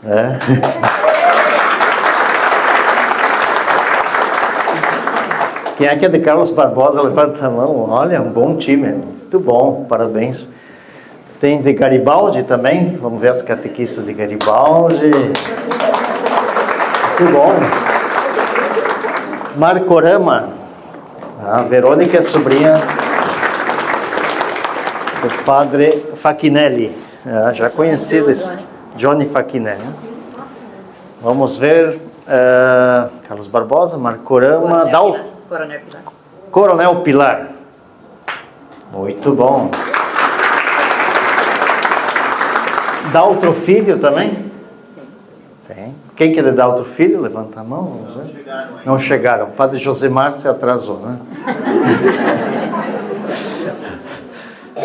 É. Quem é que é de Carlos Barbosa? Levanta a mão. Olha, um bom time. Muito bom, parabéns. Tem de Garibaldi também. Vamos ver as catequistas de Garibaldi. Muito bom. Marcorama. A Verônica é sobrinha do padre Fachinelli. Já conhecido esse Johnny Fachinelli. Vamos ver. Carlos Barbosa, Marcorama. Coronel Pilar. Coronel Pilar. Muito bom. Daltro Filho também? Tem. Quem que é de Daltro Filho? Levanta a mão. Vamos ver. Não chegaram. O padre Josemar se atrasou, né?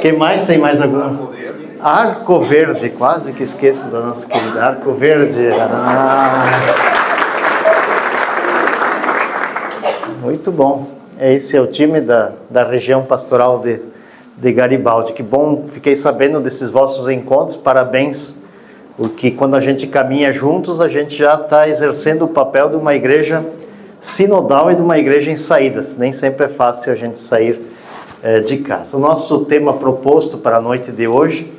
Quem mais? Tem mais alguma? Arco Verde. Quase que esqueço da nossa querida Arco Verde. Muito bom. Esse é o time da região pastoral de Garibaldi. Que bom, fiquei sabendo desses vossos encontros. Parabéns, porque quando a gente caminha juntos, a gente já está exercendo o papel de uma igreja sinodal e de uma igreja em saídas. Nem sempre é fácil a gente sair de casa. O nosso tema proposto para a noite de hoje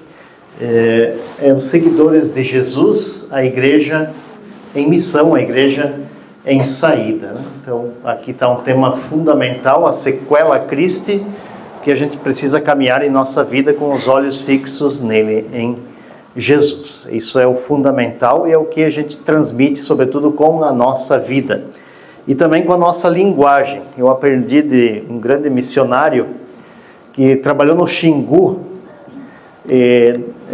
é os seguidores de Jesus, a igreja em missão, a igreja em saída, né? Então, aqui está um tema fundamental, a sequela Christi, que a gente precisa caminhar em nossa vida com os olhos fixos nele, em Jesus. Isso é o fundamental e é o que a gente transmite, sobretudo, com a nossa vida. E também com a nossa linguagem. Eu aprendi de um grande missionário que trabalhou no Xingu,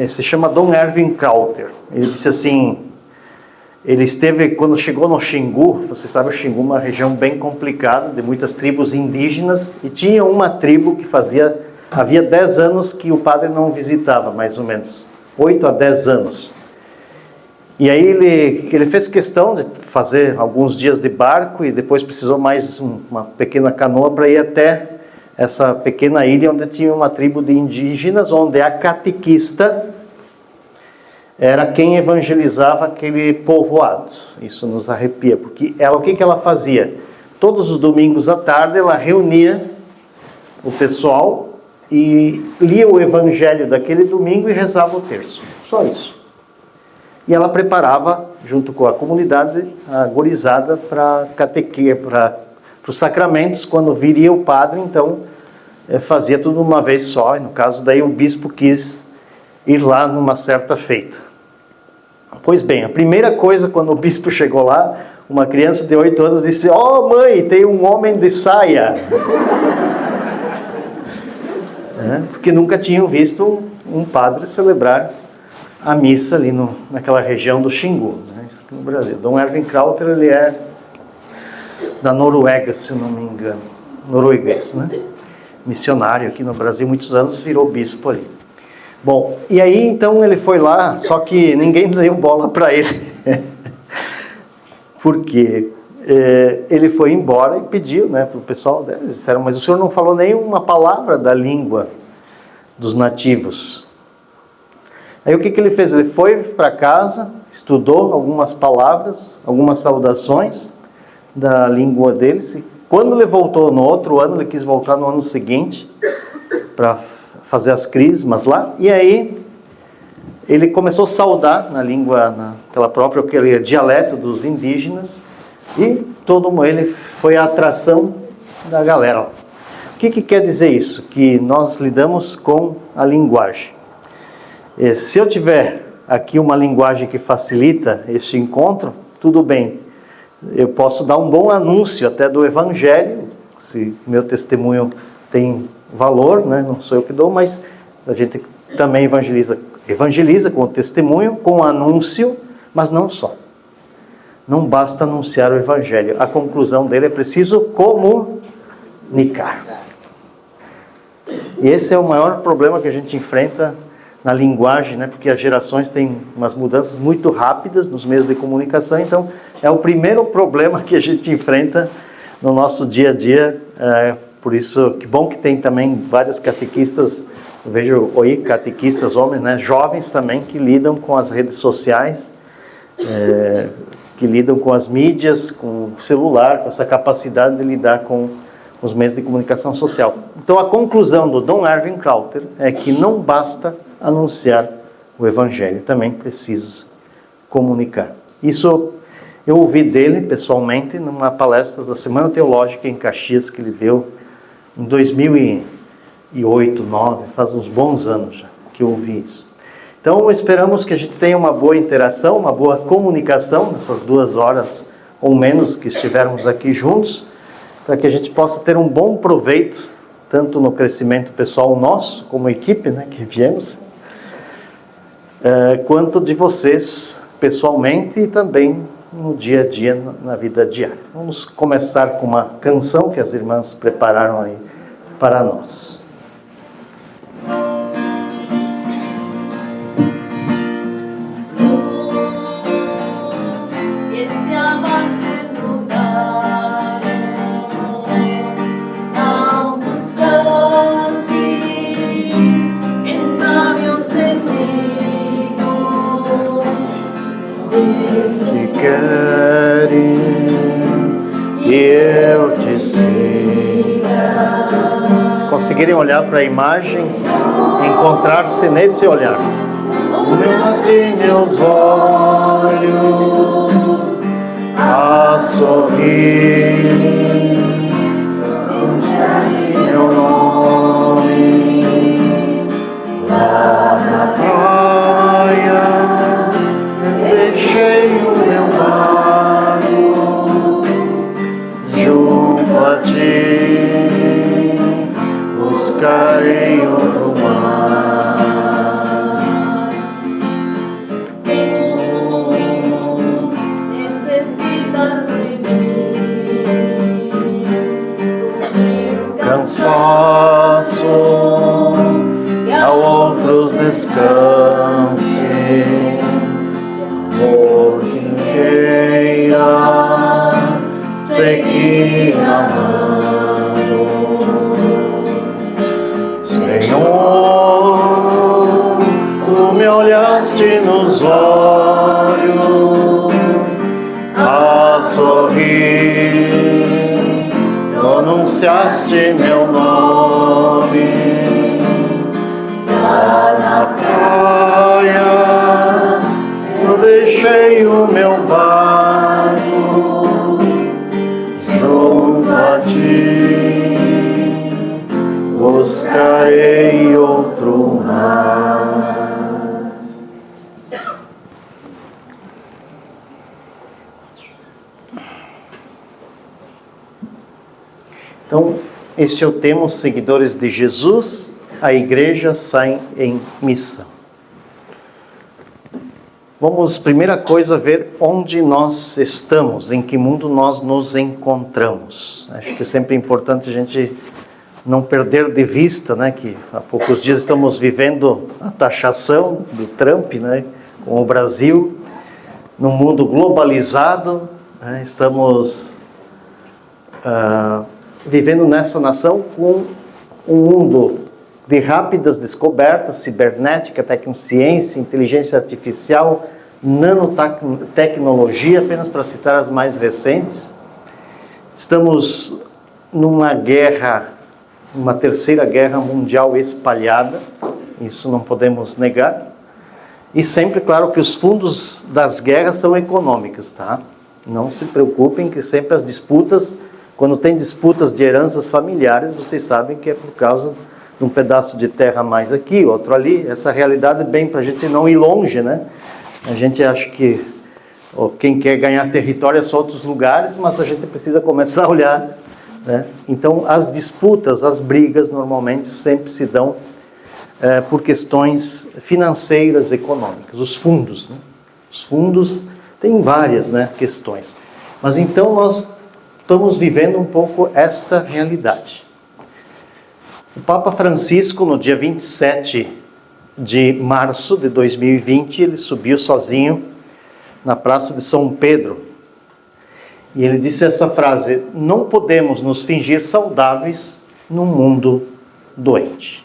se chama Dom Erwin Krauter. Ele disse assim... Ele esteve, quando chegou no Xingu, você sabe, o Xingu é uma região bem complicada, de muitas tribos indígenas, e tinha uma tribo que havia 10 anos que o padre não visitava, mais ou menos, 8 a 10 anos. E aí ele fez questão de fazer alguns dias de barco, e depois precisou mais uma pequena canoa para ir até essa pequena ilha, onde tinha uma tribo de indígenas, onde a catequista era quem evangelizava aquele povoado. Isso nos arrepia, porque o que ela fazia? Todos os domingos à tarde, ela reunia o pessoal e lia o evangelho daquele domingo e rezava o terço. Só isso. E ela preparava, junto com a comunidade, a gurizada para os sacramentos. Quando viria o padre, então, fazia tudo uma vez só. E no caso, daí o bispo quis ir lá numa certa feita. Pois bem, a primeira coisa, quando o bispo chegou lá, uma criança de 8 anos disse: "Oh, mãe, tem um homem de saia." Porque nunca tinham visto um padre celebrar a missa ali naquela região do Xingu, né? Isso aqui no Brasil. Dom Erwin Krauter, ele é da Noruega, se não me engano. Norueguês, né? Missionário aqui no Brasil, muitos anos, virou bispo ali. Bom, e aí então ele foi lá, só que ninguém deu bola para ele. Porque ele foi embora e pediu, né, para o pessoal. Eles disseram: "Mas o senhor não falou nenhuma palavra da língua dos nativos." Aí o que ele fez? Ele foi para casa, estudou algumas palavras, algumas saudações da língua deles. E quando ele voltou no outro ano, ele quis voltar no ano seguinte para fazer as crismas lá, e aí ele começou a saudar na língua, naquela própria, aquele dialeto dos indígenas, e todo ele foi a atração da galera. O que quer dizer isso? Que nós lidamos com a linguagem. Se eu tiver aqui uma linguagem que facilita este encontro, tudo bem. Eu posso dar um bom anúncio até do Evangelho, se meu testemunho tem valor, né? Não sou eu que dou, mas a gente também evangeliza com o testemunho, com o anúncio, mas não só. Não basta anunciar o Evangelho. A conclusão dele é preciso comunicar. E esse é o maior problema que a gente enfrenta na linguagem, né? Porque as gerações têm umas mudanças muito rápidas nos meios de comunicação, então é o primeiro problema que a gente enfrenta no nosso dia a dia. Por isso, que bom que tem também várias catequistas Eu vejo aí catequistas, homens, né, jovens também, que lidam com as redes sociais, que lidam com as mídias, com o celular, com essa capacidade de lidar com os meios de comunicação social. Então a conclusão do Dom Erwin Krauter é que não basta anunciar o Evangelho, também precisa comunicar. Isso eu ouvi dele pessoalmente numa palestra da Semana Teológica em Caxias, que ele deu em 2008, 2009, faz uns bons anos já que eu ouvi isso. Então esperamos que a gente tenha uma boa interação, uma boa comunicação nessas 2 horas ou menos que estivermos aqui juntos, para que a gente possa ter um bom proveito, tanto no crescimento pessoal nosso, como equipe, né, que viemos, quanto de vocês pessoalmente e também no dia a dia, na vida diária. Vamos começar com uma canção que as irmãs prepararam aí para nós. Que eu te siga. Se conseguirem olhar para a imagem, encontrar-se nesse olhar. Meus olhos a sorrir, meu nome lá na praia, deixei o meu barco junto a ti, buscarei outro mar. Cansaço, que a outros descanse, amor que queira seguir amando. Senhor, tu me olhaste nos olhos a sorrir, pronunciaste meu nome lá na praia. Eu deixei o meu barco junto a ti, buscarei outro mar. Então, este é o tema: os seguidores de Jesus, a igreja sai em missão. Vamos, primeira coisa, ver onde nós estamos, em que mundo nós nos encontramos. Acho que é sempre importante a gente não perder de vista, né, que há poucos dias estamos vivendo a taxação do Trump, né, com o Brasil, num mundo globalizado, né, estamos vivendo nessa nação com um mundo de rápidas descobertas, cibernética, tecnociência, inteligência artificial, nanotecnologia, apenas para citar as mais recentes. Estamos numa guerra, uma terceira guerra mundial espalhada, isso não podemos negar. E sempre, claro, que os fundos das guerras são econômicos, tá? Não se preocupem que sempre as disputas, quando tem disputas de heranças familiares, vocês sabem que é por causa de um pedaço de terra mais aqui, outro ali. Essa realidade é bem para a gente não ir longe, né? A gente acha que quem quer ganhar território é só outros lugares, mas a gente precisa começar a olhar, né? Então, as disputas, as brigas, normalmente sempre se dão por questões financeiras, econômicas. Os fundos, né? Os fundos têm várias, né, questões. Mas então nós estamos vivendo um pouco esta realidade. O Papa Francisco, no dia 27 de março de 2020, ele subiu sozinho na Praça de São Pedro. E ele disse essa frase: não podemos nos fingir saudáveis num mundo doente.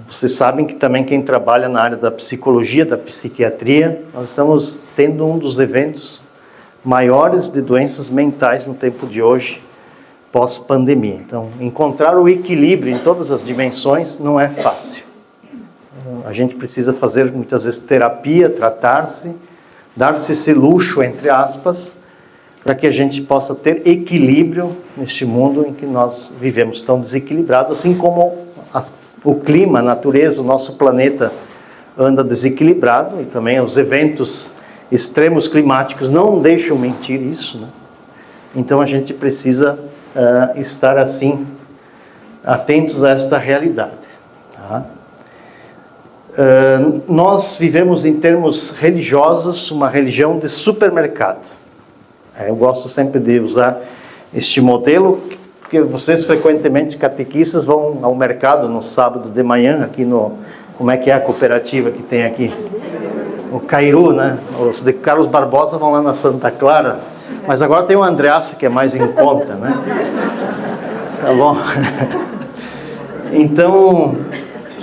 Vocês sabem que também quem trabalha na área da psicologia, da psiquiatria, nós estamos tendo um dos eventos maiores de doenças mentais no tempo de hoje, pós-pandemia. Então, encontrar o equilíbrio em todas as dimensões não é fácil. A gente precisa fazer muitas vezes terapia, tratar-se, dar-se esse luxo, entre aspas, para que a gente possa ter equilíbrio neste mundo em que nós vivemos tão desequilibrado, assim como o clima, a natureza, o nosso planeta anda desequilibrado, e também os eventos extremos climáticos não deixam mentir isso, né? Então a gente precisa estar assim, atentos a esta realidade. Tá? Nós vivemos em termos religiosos uma religião de supermercado. Eu gosto sempre de usar este modelo, porque vocês frequentemente, catequistas, vão ao mercado no sábado de manhã, aqui no... Como é que é a cooperativa que tem aqui? O Cairu, né? Os de Carlos Barbosa vão lá na Santa Clara, mas agora tem o Andreassa, que é mais em conta, né? Tá bom? Então,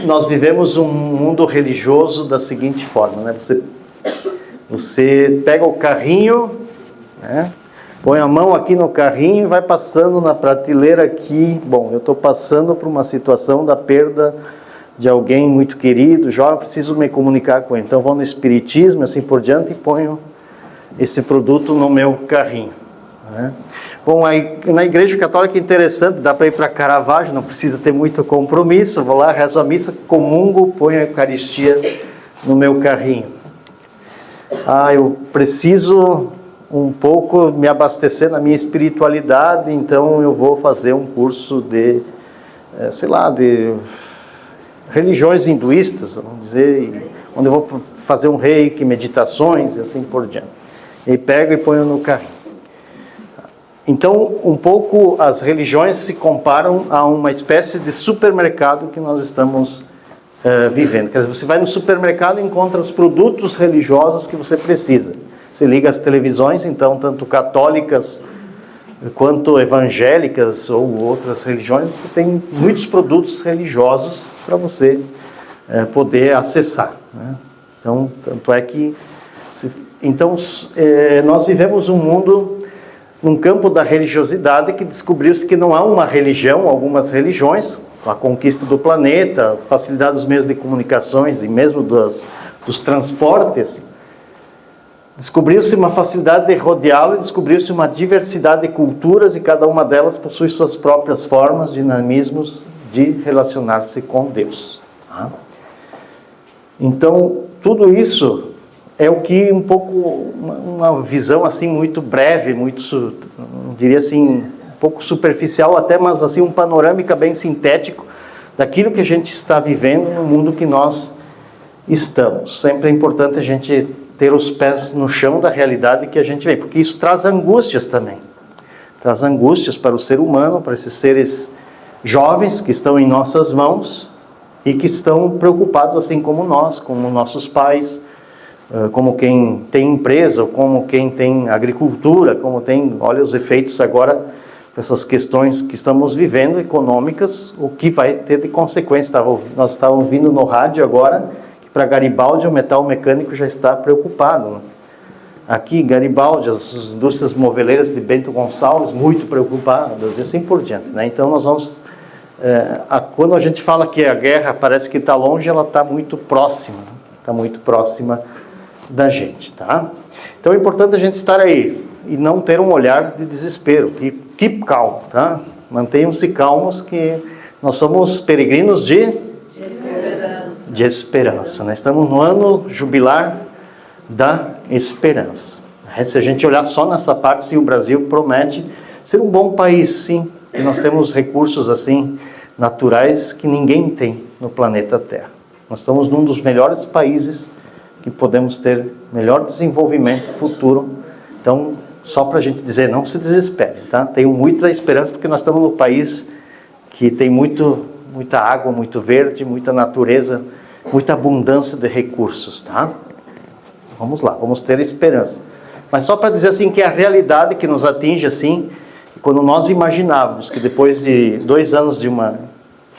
nós vivemos um mundo religioso da seguinte forma, né? Você pega o carrinho, né? Põe a mão aqui no carrinho e vai passando na prateleira aqui. Bom, eu estou passando por uma situação da perda de alguém muito querido, jovem, preciso me comunicar com ele. Então vou no espiritismo, assim por diante, e ponho esse produto no meu carrinho, né? Bom, aí, na igreja católica é interessante, dá para ir para Caravaggio, não precisa ter muito compromisso, vou lá, rezo a missa, comungo, ponho a Eucaristia no meu carrinho. Eu preciso um pouco me abastecer na minha espiritualidade, então eu vou fazer um curso de, sei lá, de religiões hinduístas, vamos dizer, onde eu vou fazer um reiki, meditações e assim por diante. E pego e ponho no carrinho. Então, um pouco as religiões se comparam a uma espécie de supermercado que nós estamos vivendo. Quer dizer, você vai no supermercado e encontra os produtos religiosos que você precisa. Você liga as televisões, então, tanto católicas quanto evangélicas ou outras religiões, você tem muitos produtos religiosos para você poder acessar, né? Então, tanto é que... nós vivemos um mundo, num campo da religiosidade, que descobriu-se que não há uma religião, algumas religiões, com a conquista do planeta, facilidade dos meios de comunicações e mesmo dos transportes, descobriu-se uma facilidade de rodeá-lo e descobriu-se uma diversidade de culturas e cada uma delas possui suas próprias formas, dinamismos de relacionar-se com Deus. Tá? Então, tudo isso é o que um pouco, uma visão assim muito breve, muito, diria assim, um pouco superficial até, mas assim um panorâmica bem sintético daquilo que a gente está vivendo no mundo que nós estamos. Sempre é importante a gente ter os pés no chão da realidade que a gente vê, porque isso traz angústias também. Traz angústias para o ser humano, para esses seres jovens que estão em nossas mãos e que estão preocupados assim como nós, como nossos pais, como quem tem empresa, como quem tem agricultura, como tem, olha os efeitos agora, essas questões que estamos vivendo, econômicas, o que vai ter de consequência. Nós estávamos ouvindo no rádio agora, para Garibaldi, o metal mecânico já está preocupado, né? Aqui, Garibaldi, as indústrias moveleiras de Bento Gonçalves, muito preocupadas, e assim por diante, né? Então, nós vamos... quando a gente fala que a guerra parece que está longe, ela está muito próxima, né? Está muito próxima da gente, tá? Então, é importante a gente estar aí e não ter um olhar de desespero. Keep calm, tá? Mantenham-se calmos, que nós somos peregrinos de esperança, né? Estamos no ano jubilar da esperança. Se a gente olhar só nessa parte, sim, o Brasil promete ser um bom país, sim, e nós temos recursos assim naturais que ninguém tem no planeta Terra. Nós estamos num dos melhores países que podemos ter melhor desenvolvimento futuro. Então, só para a gente dizer, não se desespere, tá? Tenho muita esperança, porque nós estamos num país que tem muita água, muito verde, muita natureza, muita abundância de recursos, tá? Vamos lá, vamos ter esperança. Mas só para dizer assim que a realidade que nos atinge assim, quando nós imaginávamos que depois de 2 anos de uma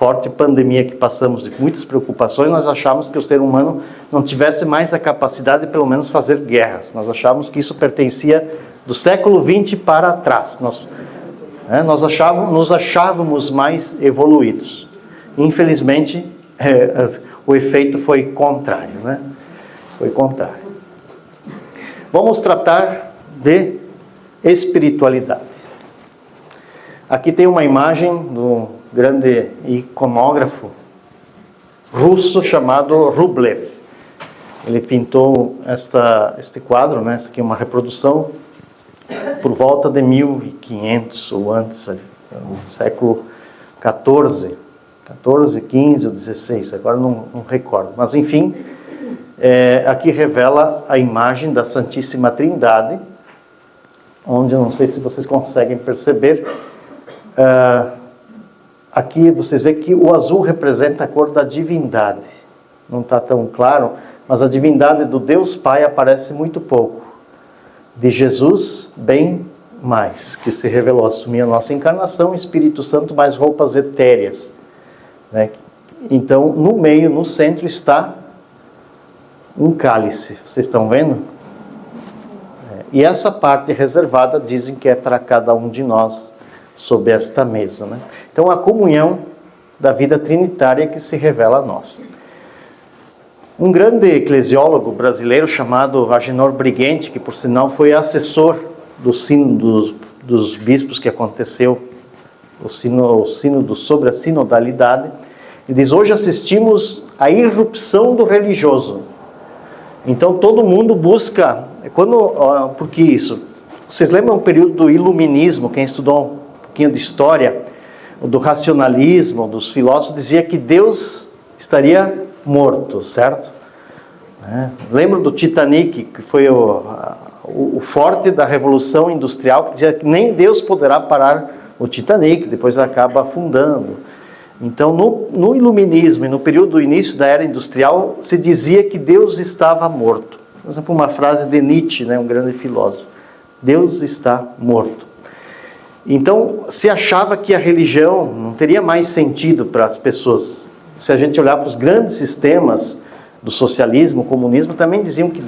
forte pandemia que passamos, de muitas preocupações, nós achamos que o ser humano não tivesse mais a capacidade de, pelo menos, fazer guerras. Nós achávamos que isso pertencia do século XX para trás. Nós nos achávamos mais evoluídos. Infelizmente, o efeito foi contrário, né? Foi contrário. Vamos tratar de espiritualidade. Aqui tem uma imagem do grande iconógrafo russo chamado Rublev. Ele pintou este quadro, né? Essa aqui é uma reprodução por volta de 1500 ou antes, no século XIV, 15 ou 16, agora não recordo. Mas enfim, aqui revela a imagem da Santíssima Trindade, onde, eu não sei se vocês conseguem perceber, aqui vocês veem que o azul representa a cor da divindade. Não está tão claro, mas a divindade do Deus Pai aparece muito pouco. De Jesus, bem mais, que se revelou, assumir a nossa encarnação, Espírito Santo, mais roupas etéreas, né? Então, no meio, no centro, está um cálice. Vocês estão vendo? E essa parte reservada, dizem que é para cada um de nós, sob esta mesa, né? Então, a comunhão da vida trinitária que se revela a nós. Um grande eclesiólogo brasileiro chamado Agenor Brighenti, que por sinal foi assessor do sínodo dos bispos que aconteceu, o sínodo sobre a sinodalidade, ele diz: hoje assistimos à irrupção do religioso. Então todo mundo busca, por que isso? Vocês lembram o período do iluminismo? Quem estudou um pouquinho de história, do racionalismo, dos filósofos, dizia que Deus estaria morto, certo? Lembro do Titanic, que foi o forte da Revolução Industrial, que dizia que nem Deus poderá parar o Titanic, depois acaba afundando. Então, no iluminismo e no período do início da era industrial, se dizia que Deus estava morto. Por exemplo, uma frase de Nietzsche, né, um grande filósofo: Deus está morto. Então, se achava que a religião não teria mais sentido para as pessoas. Se a gente olhar para os grandes sistemas do socialismo, comunismo, também diziam que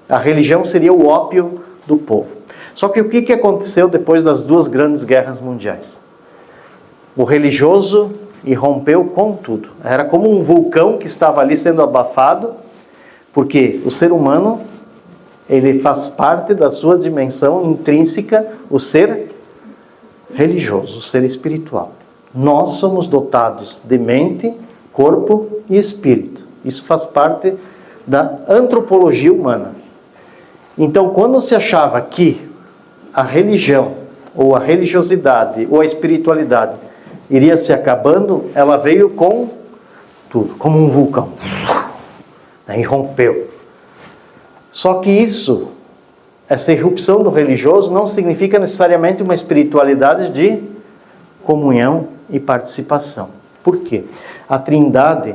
a religião seria o ópio do povo. Só que o que aconteceu depois das duas grandes guerras mundiais? O religioso irrompeu com tudo. Era como um vulcão que estava ali sendo abafado, porque o ser humano, ele faz parte da sua dimensão intrínseca, o ser religioso, o ser espiritual. Nós somos dotados de mente, corpo e espírito. Isso faz parte da antropologia humana. Então, quando se achava que a religião, ou a religiosidade, ou a espiritualidade iria se acabando, ela veio com tudo, como um vulcão. E rompeu. Só que essa irrupção do religioso não significa necessariamente uma espiritualidade de comunhão e participação. Por quê? A Trindade,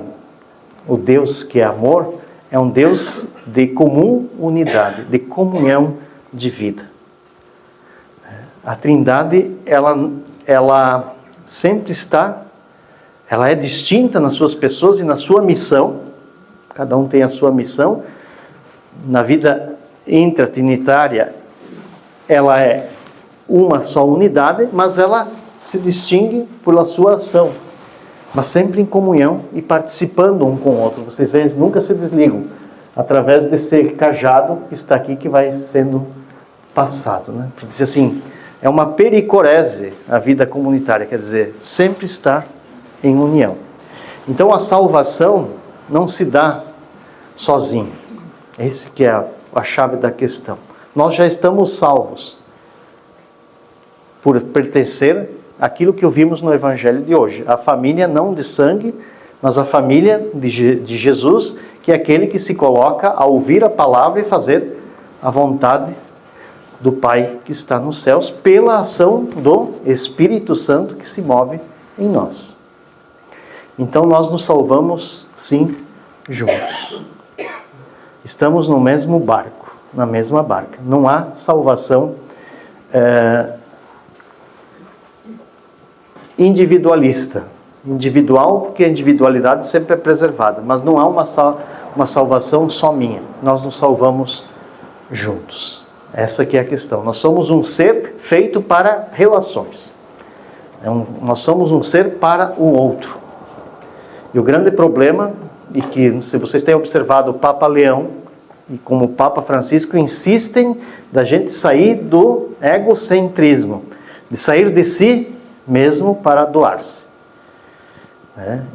o Deus que é amor, é um Deus de comum unidade, de comunhão de vida. A Trindade, ela sempre ela é distinta nas suas pessoas e na sua missão. Cada um tem a sua missão. Na vida intratrinitária, ela é uma só unidade, mas ela se distingue pela sua ação, mas sempre em comunhão e participando um com o outro. Vocês veem, eles nunca se desligam, através desse cajado que está aqui, que vai sendo passado, né? Para dizer assim, é uma pericorese a vida comunitária, quer dizer, sempre estar em união. Então a salvação não se dá sozinho. Esse que é a chave da questão. Nós já estamos salvos por pertencer àquilo que ouvimos no Evangelho de hoje. A família não de sangue, mas a família de Jesus, que é aquele que se coloca a ouvir a palavra e fazer a vontade do Pai que está nos céus, pela ação do Espírito Santo que se move em nós. Então nós nos salvamos, sim, juntos. Estamos no mesmo barco, na mesma barca. Não há salvação individualista. individual, porque a individualidade sempre é preservada, mas não há uma salvação só minha. Nós nos salvamos juntos. Essa que é a questão. Nós somos um ser feito para relações. Nós somos um ser para o outro. E o grande problema, e que se vocês têm observado o Papa Leão, e como o Papa Francisco, insistem da gente sair do egocentrismo, de sair de si mesmo para doar-se.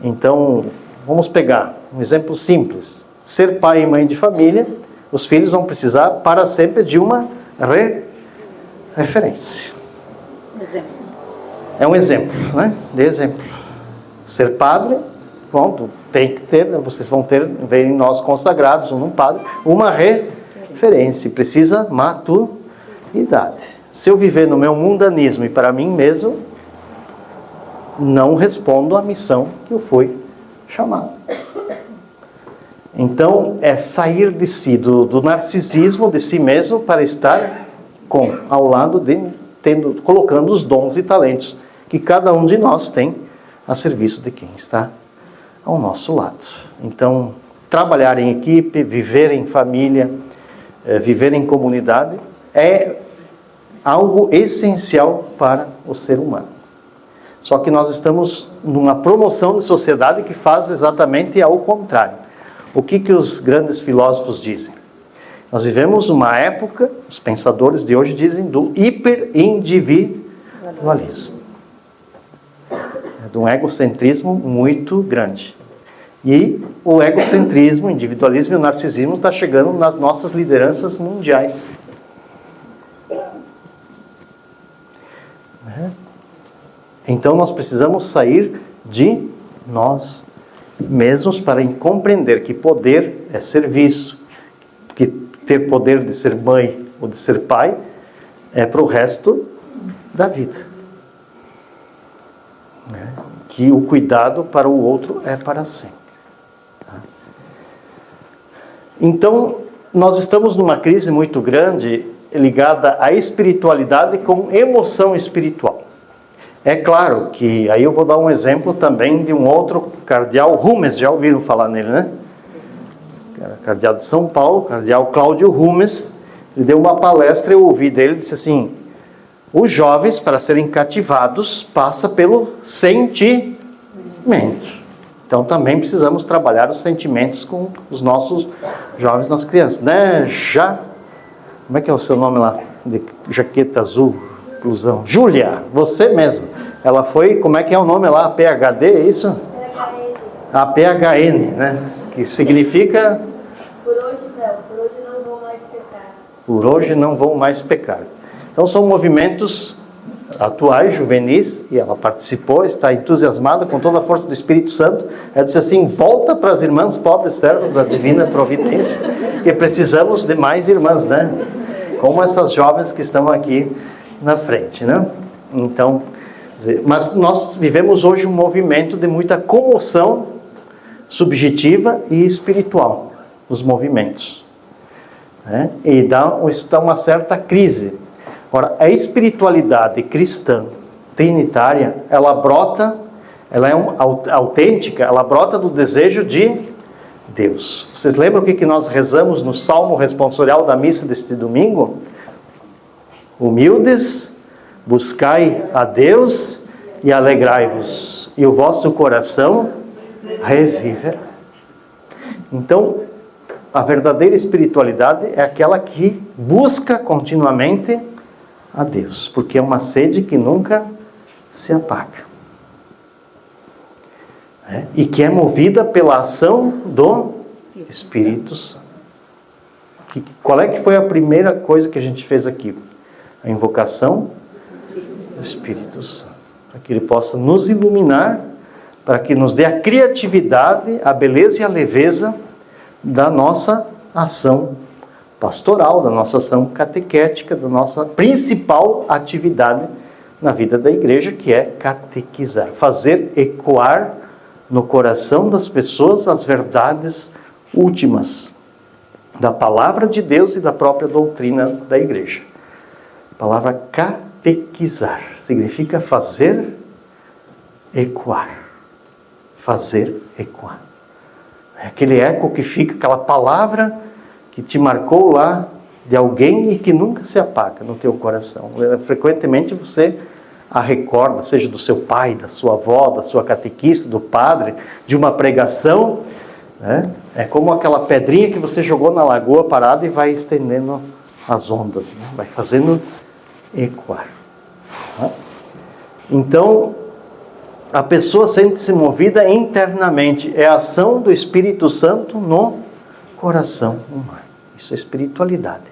Então, vamos pegar um exemplo simples. Ser pai e mãe de família, os filhos vão precisar para sempre de uma referência. É um exemplo, né? De exemplo. Ser padre, pronto, tem que ter, vocês vão ter, verem nós consagrados, um padre, uma referência. Precisa maturidade. Se eu viver no meu mundanismo e para mim mesmo, não respondo à missão que eu fui chamado. Então, é sair de si, do narcisismo de si mesmo, para estar ao lado colocando os dons e talentos que cada um de nós tem a serviço de quem está ao nosso lado. Então, trabalhar em equipe, viver em família, viver em comunidade, é algo essencial para o ser humano. Só que nós estamos numa promoção de sociedade que faz exatamente ao contrário. O que os grandes filósofos dizem? Nós vivemos uma época, os pensadores de hoje dizem, do hiperindividualismo. De um egocentrismo muito grande. E o egocentrismo, o individualismo e o narcisismo está chegando nas nossas lideranças mundiais. Então nós precisamos sair de nós mesmos para compreender que poder é serviço, que ter poder de ser mãe ou de ser pai é para o resto da vida. Que o cuidado para o outro é para sempre. Então, nós estamos numa crise muito grande ligada à espiritualidade com emoção espiritual. É claro que, aí eu vou dar um exemplo também de um outro cardeal, Rumes, já ouviram falar nele, né? Cardeal de São Paulo, cardeal Cláudio Rumes, ele deu uma palestra, eu ouvi dele, disse assim: os jovens, para serem cativados, passa pelo sentimento. Então também precisamos trabalhar os sentimentos com os nossos jovens, nas crianças, né? Como é que é o seu nome lá? De jaqueta azul, blusão. Júlia, você mesmo. Ela foi, como é que é o nome lá? PhD, é isso? A PHN, né? Que significa... Por hoje não vou mais pecar. Por hoje não vou mais pecar. Então são movimentos atuais, juvenis, e ela participou, está entusiasmada com toda a força do Espírito Santo. Ela disse assim: volta para as irmãs pobres servas da divina providência, que precisamos de mais irmãs, né? Como essas jovens que estão aqui na frente, né? Então, mas nós vivemos hoje um movimento de muita comoção subjetiva e espiritual, os movimentos, né? E está uma certa crise. Ora, a espiritualidade cristã, trinitária, ela é autêntica, ela brota do desejo de Deus. Vocês lembram o que nós rezamos no Salmo responsorial da missa deste domingo? Humildes, buscai a Deus e alegrai-vos, e o vosso coração reviverá. Então, a verdadeira espiritualidade é aquela que busca continuamente a Deus, porque é uma sede que nunca se apaga, e que é movida pela ação do Espírito Santo. Qual é que foi a primeira coisa que a gente fez aqui? A invocação do Espírito Santo, para que Ele possa nos iluminar, para que nos dê a criatividade, a beleza e a leveza da nossa ação pastoral, da nossa ação catequética, da nossa principal atividade na vida da igreja, que é catequizar, fazer ecoar no coração das pessoas as verdades últimas da palavra de Deus e da própria doutrina da igreja. A palavra catequizar significa fazer ecoar. fazer ecoar. É aquele eco que fica, aquela palavra que te marcou lá de alguém e que nunca se apaga no teu coração. Frequentemente você a recorda, seja do seu pai, da sua avó, da sua catequista, do padre, de uma pregação, né? É como aquela pedrinha que você jogou na lagoa parada e vai estendendo as ondas, né? Vai fazendo ecoar. Tá? Então, a pessoa sente-se movida internamente. É a ação do Espírito Santo no coração humano. Isso é espiritualidade.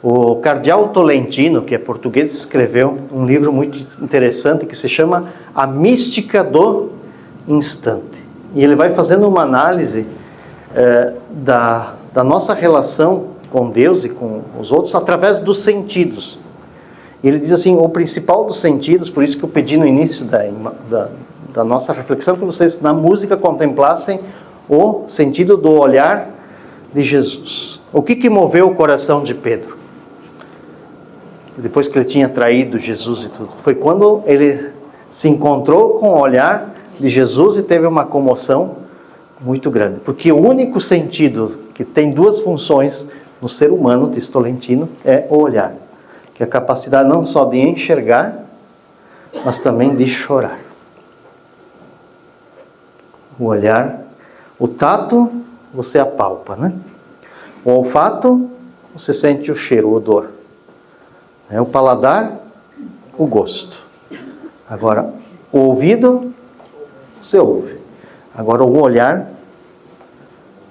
O cardeal Tolentino, que é português, escreveu um livro muito interessante que se chama A Mística do Instante. E ele vai fazendo uma análise da nossa relação com Deus e com os outros através dos sentidos. E ele diz assim, o principal dos sentidos, por isso que eu pedi no início da nossa reflexão, que vocês na música contemplassem o sentido do olhar de Jesus. O que moveu o coração de Pedro? Depois que ele tinha traído Jesus e tudo, foi quando ele se encontrou com o olhar de Jesus e teve uma comoção muito grande. Porque o único sentido que tem duas funções no ser humano, diz Tolentino, é o olhar. Que é a capacidade não só de enxergar, mas também de chorar. O olhar, o tato, você apalpa, né? O olfato, você sente o cheiro, o odor. O paladar, o gosto. Agora, o ouvido, você ouve. Agora, o olhar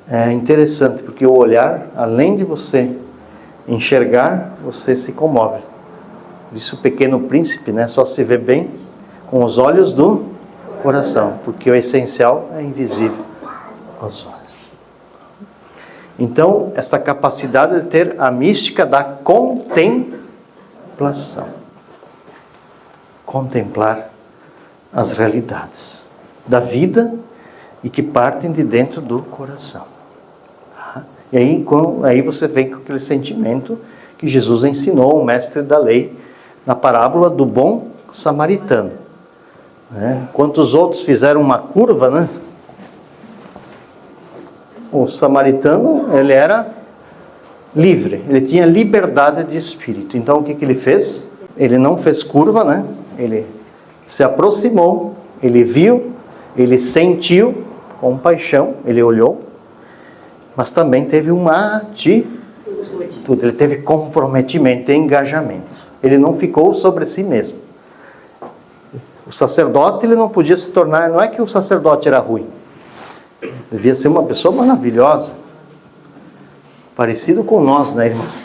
é interessante, porque o olhar, além de você enxergar, você se comove. Por isso, o Pequeno Príncipe, né, só se vê bem com os olhos do coração, porque o essencial é invisível aos olhos. Então, esta capacidade de ter a mística da contemplação. Contemplar as realidades da vida e que partem de dentro do coração. E aí você vem com aquele sentimento que Jesus ensinou, o mestre da lei, na parábola do bom samaritano. Enquanto os outros fizeram uma curva, né? O samaritano, ele era livre, ele tinha liberdade de espírito. Então o que ele fez? Ele não fez curva, né? Ele se aproximou, ele viu, ele sentiu compaixão, ele olhou, mas também teve uma atitude, ele teve comprometimento, engajamento. Ele não ficou sobre si mesmo. O sacerdote, ele não podia se tornar, não é que o sacerdote era ruim, devia ser uma pessoa maravilhosa, parecido com nós, né, irmãs?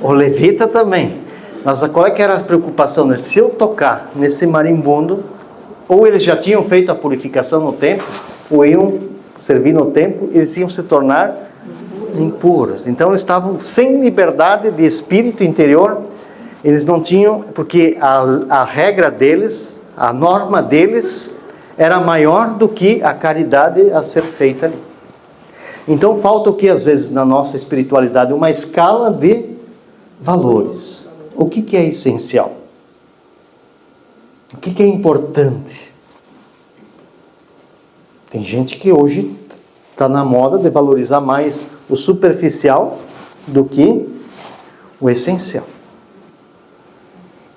O levita também. Mas qual é que era a preocupação? Se eu tocar nesse marimbondo, ou eles já tinham feito a purificação no templo, ou iam servir no templo, eles iam se tornar impuros. Então eles estavam sem liberdade de espírito interior, eles não tinham, porque a regra deles, a norma deles, era maior do que a caridade a ser feita ali. Então falta o que às vezes na nossa espiritualidade? Uma escala de valores. O que é essencial? O que é importante? Tem gente que hoje está na moda de valorizar mais o superficial do que o essencial.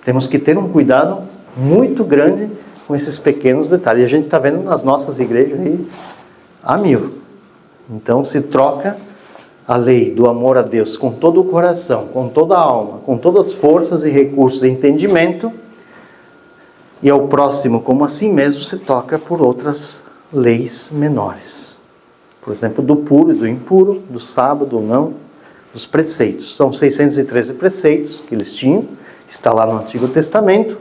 Temos que ter um cuidado muito grande com esses pequenos detalhes. E a gente está vendo nas nossas igrejas aí a mil. Então se troca a lei do amor a Deus com todo o coração, com toda a alma, com todas as forças e recursos e entendimento, e ao próximo como assim mesmo se toca por outras leis menores. Por exemplo, do puro e do impuro, do sábado, do não, dos preceitos. São 613 preceitos que eles tinham, está lá no Antigo Testamento,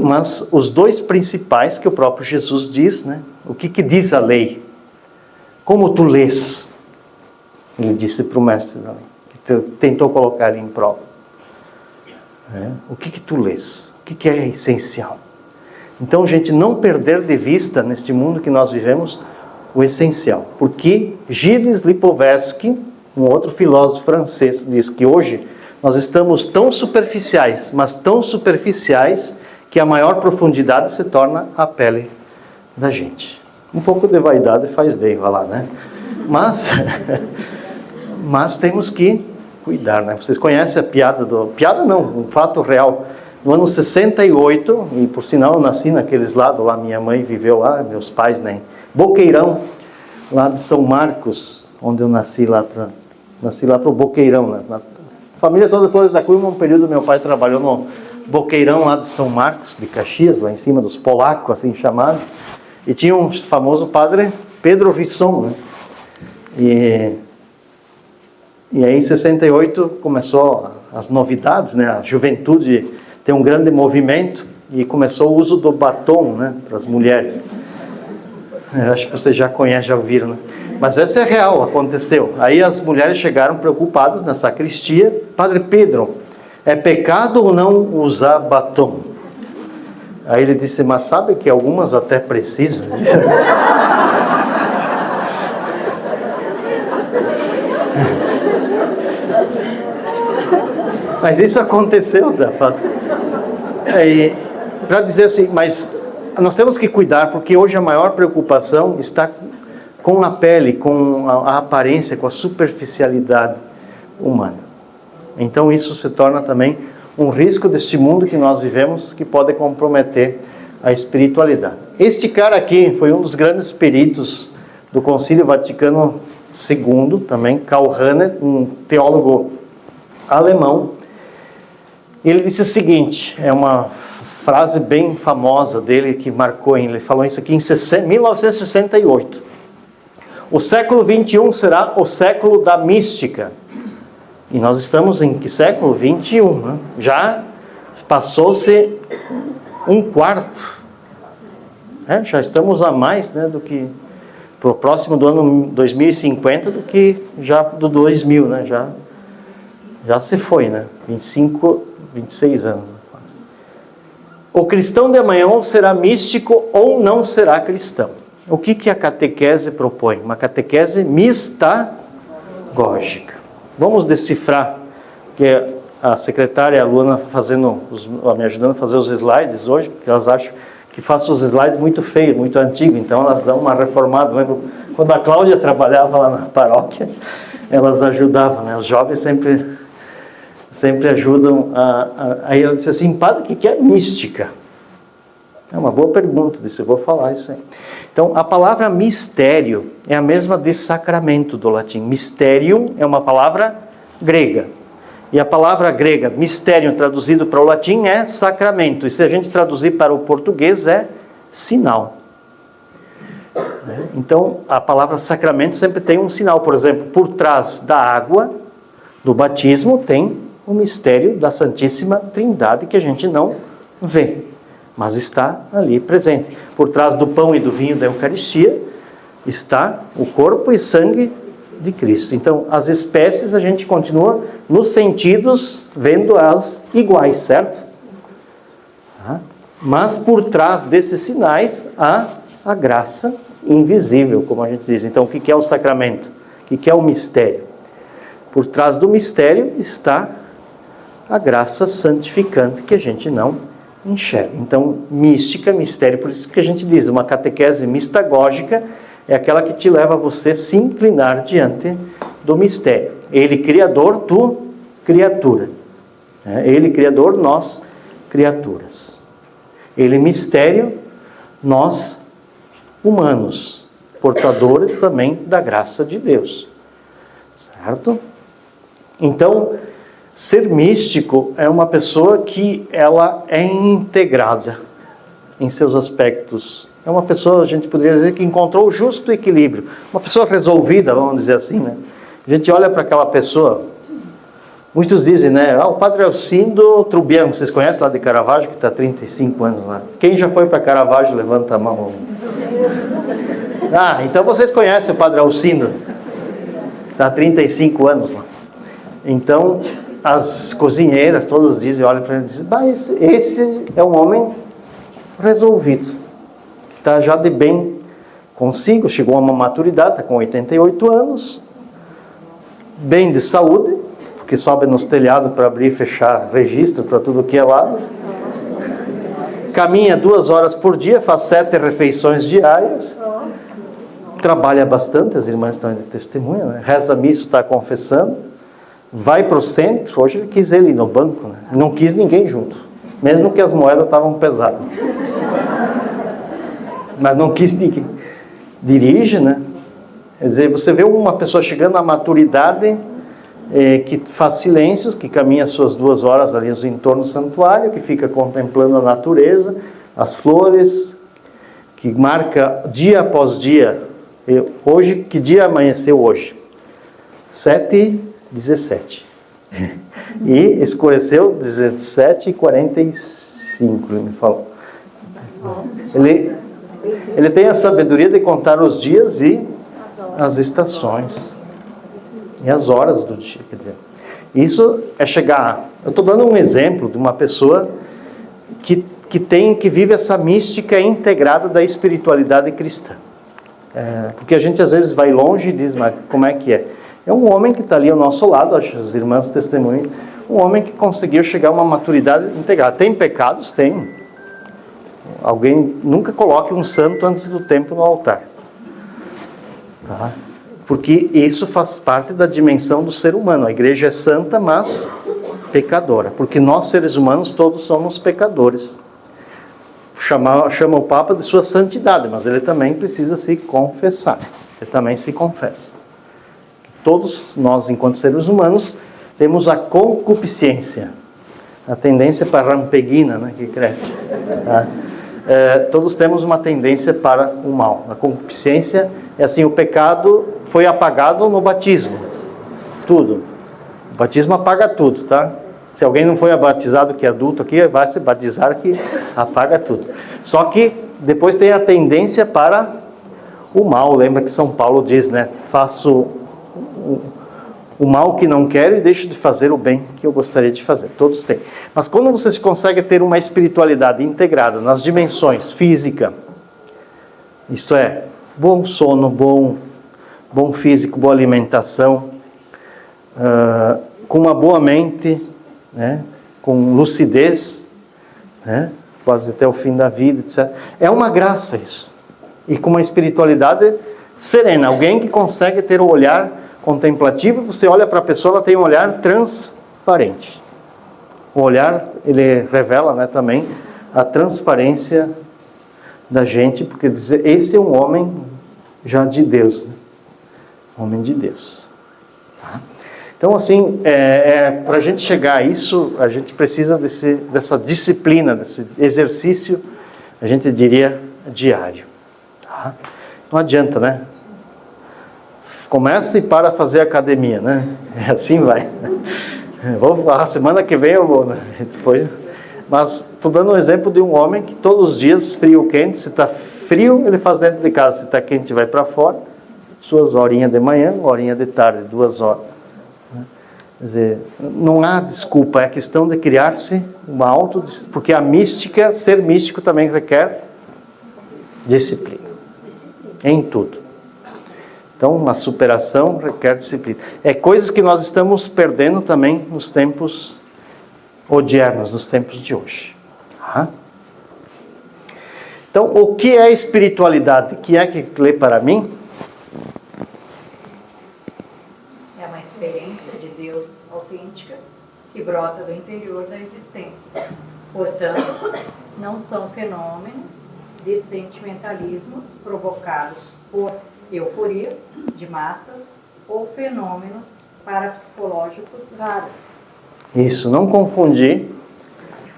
mas os dois principais que o próprio Jesus diz, né? O que diz a lei? Como tu lês? Ele disse para o mestre da lei, que tentou colocar ele em prova. O que tu lês? O que é essencial? Então, gente, não perder de vista, neste mundo que nós vivemos, o essencial. Porque Gilles Lipovetsky, um outro filósofo francês, diz que hoje nós estamos tão superficiais, mas tão superficiais, que a maior profundidade se torna a pele da gente. Um pouco de vaidade faz bem, vai lá, né? Mas temos que cuidar, né? Vocês conhecem a piada Piada não, um fato real. No ano 68, e por sinal eu nasci naqueles lados lá, minha mãe viveu lá, meus pais, né? Boqueirão, lá de São Marcos, onde eu nasci lá para o Boqueirão, né? A família toda de Flores da Cunha, um período meu pai trabalhou no Boqueirão lá de São Marcos, de Caxias, lá em cima dos polacos, assim chamados. E tinha um famoso padre, Pedro Risson, né? E aí em 68 começou as novidades, né? A juventude tem um grande movimento e começou o uso do batom, né? Para as mulheres. Eu acho que vocês já conhecem, já ouviram, né? Mas essa é real, aconteceu. Aí as mulheres chegaram preocupadas na sacristia. Padre Pedro, é pecado ou não usar batom? Aí ele disse, mas sabe que algumas até precisam? Mas isso aconteceu, da fato. Para dizer assim, mas nós temos que cuidar, porque hoje a maior preocupação está com a pele, com a aparência, com a superficialidade humana. Então isso se torna também um risco deste mundo que nós vivemos, que pode comprometer a espiritualidade. Este cara aqui foi um dos grandes peritos do Concílio Vaticano II, também, Karl Rahner, um teólogo alemão. Ele disse o seguinte, é uma frase bem famosa dele que marcou, ele falou isso aqui em 1968. O século XXI será o século da mística. E nós estamos em que século? 21, né? Já passou-se um quarto. Já estamos a mais, né, do que para o próximo do ano 2050 do que já do 2000, né? Já se foi, né? 26 anos. O cristão de amanhã ou será místico ou não será cristão. O que a catequese propõe? Uma catequese mistagógica. Vamos decifrar, que a secretária, a Luana, me ajudando a fazer os slides hoje, porque elas acham que faço os slides muito feios, muito antigos, então elas dão uma reformada. Lembro, quando a Cláudia trabalhava lá na paróquia, elas ajudavam, né? Os jovens sempre ajudam. Aí ela disse assim, padre, o que é mística? É uma boa pergunta, disse, eu vou falar isso aí. Então, a palavra mistério é a mesma de sacramento do latim. Mysterium é uma palavra grega. E a palavra grega, mistério, traduzido para o latim, é sacramento. E se a gente traduzir para o português, é sinal. Então, a palavra sacramento sempre tem um sinal. Por exemplo, por trás da água, do batismo, tem o mistério da Santíssima Trindade, que a gente não vê, mas está ali presente. Por trás do pão e do vinho da Eucaristia está o corpo e sangue de Cristo. Então, as espécies a gente continua nos sentidos vendo-as iguais, certo? Mas por trás desses sinais há a graça invisível, como a gente diz. Então, o que é o sacramento? O que é o mistério? Por trás do mistério está a graça santificante que a gente não enxerga. Então, mística, mistério, por isso que a gente diz, uma catequese mistagógica é aquela que te leva a você se inclinar diante do mistério. Ele, Criador, tu, criatura. Ele, Criador, nós, criaturas. Ele, mistério, nós, humanos, portadores também da graça de Deus. Certo? Então, ser místico é uma pessoa que ela é integrada em seus aspectos. É uma pessoa, a gente poderia dizer, que encontrou o justo equilíbrio. Uma pessoa resolvida, vamos dizer assim, né? A gente olha para aquela pessoa, muitos dizem, né? O Padre Alcindo Trubiano, vocês conhecem lá de Caravaggio, que está há 35 anos lá. Quem já foi para Caravaggio, levanta a mão. Então vocês conhecem o Padre Alcindo. Está há 35 anos lá. Então, as cozinheiras todas dizem, olham para ele e dizem, esse é um homem resolvido, que está já de bem consigo, chegou a uma maturidade, está com 88 anos, bem de saúde, porque sobe nos telhados para abrir e fechar registro para tudo que é lado. caminha 2 horas por dia, faz 7 refeições diárias, trabalha bastante, as irmãs estão de testemunha, né? Reza a missa, está confessando, vai para o centro. Hoje ele quis ele ir no banco, né? Não quis ninguém junto, mesmo que as moedas estavam pesadas, mas não quis ninguém. Dirige, né? Quer dizer, você vê uma pessoa chegando à maturidade, que faz silêncios, que caminha as suas 2 horas ali em torno do santuário, que fica contemplando a natureza, as flores, que marca dia após dia. Hoje, que dia amanheceu hoje? 7h17. E escureceu 17h45, ele me falou. Ele tem a sabedoria de contar os dias e as estações. E as horas do dia. Quer dizer, isso é chegar... Eu estou dando um exemplo de uma pessoa que vive essa mística integrada da espiritualidade cristã. Porque a gente às vezes vai longe e diz, mas como é que é? É um homem que está ali ao nosso lado, acho que as irmãs testemunham, um homem que conseguiu chegar a uma maturidade integrada. Tem pecados? Tem. Alguém nunca coloque um santo antes do tempo no altar. Tá? Porque isso faz parte da dimensão do ser humano. A igreja é santa, mas pecadora. Porque nós, seres humanos, todos somos pecadores. Chama o Papa de sua santidade, mas ele também precisa se confessar. Ele também se confessa. Todos nós, enquanto seres humanos, temos a concupiscência. A tendência para a rampeguina, né, que cresce. Tá? Todos temos uma tendência para o mal. A concupiscência é assim, o pecado foi apagado no batismo. Tudo. O batismo apaga tudo, tá? Se alguém não foi batizado que é adulto aqui, vai se batizar que apaga tudo. Só que depois tem a tendência para o mal. Lembra que São Paulo diz, né? Faço o mal que não quero e deixo de fazer o bem que eu gostaria de fazer. Todos têm. Mas quando você consegue ter uma espiritualidade integrada nas dimensões física, isto é, bom sono, bom físico, boa alimentação, com uma boa mente, né, com lucidez, né, quase até o fim da vida, etc. É uma graça isso. E com uma espiritualidade serena. Alguém que consegue ter o olhar contemplativo, você olha para a pessoa, ela tem um olhar transparente. O olhar, ele revela, né, também a transparência da gente, porque dizer, esse é um homem já de Deus, né? Homem de Deus. Tá? Então, assim, para a gente chegar a isso, a gente precisa dessa disciplina, desse exercício, a gente diria, diário. Tá? Não adianta, né? Começa e para fazer academia, né? Assim vai. A semana que vem eu vou, né? Depois... Mas estou dando um exemplo de um homem que todos os dias, frio ou quente, se está frio, ele faz dentro de casa, se está quente, vai para fora, suas horinhas de manhã, horinha de tarde, 2 horas. Quer dizer, não há desculpa, é questão de criar-se uma porque a mística, ser místico também requer disciplina, em tudo. Então, uma superação requer disciplina. É coisas que nós estamos perdendo também nos tempos odiernos, nos tempos de hoje. Tá? Então, o que é espiritualidade? O que é que lê para mim? É uma experiência de Deus autêntica que brota do interior da existência. Portanto, não são fenômenos de sentimentalismos provocados por euforias de massas ou fenômenos parapsicológicos raros. Isso, não confundir,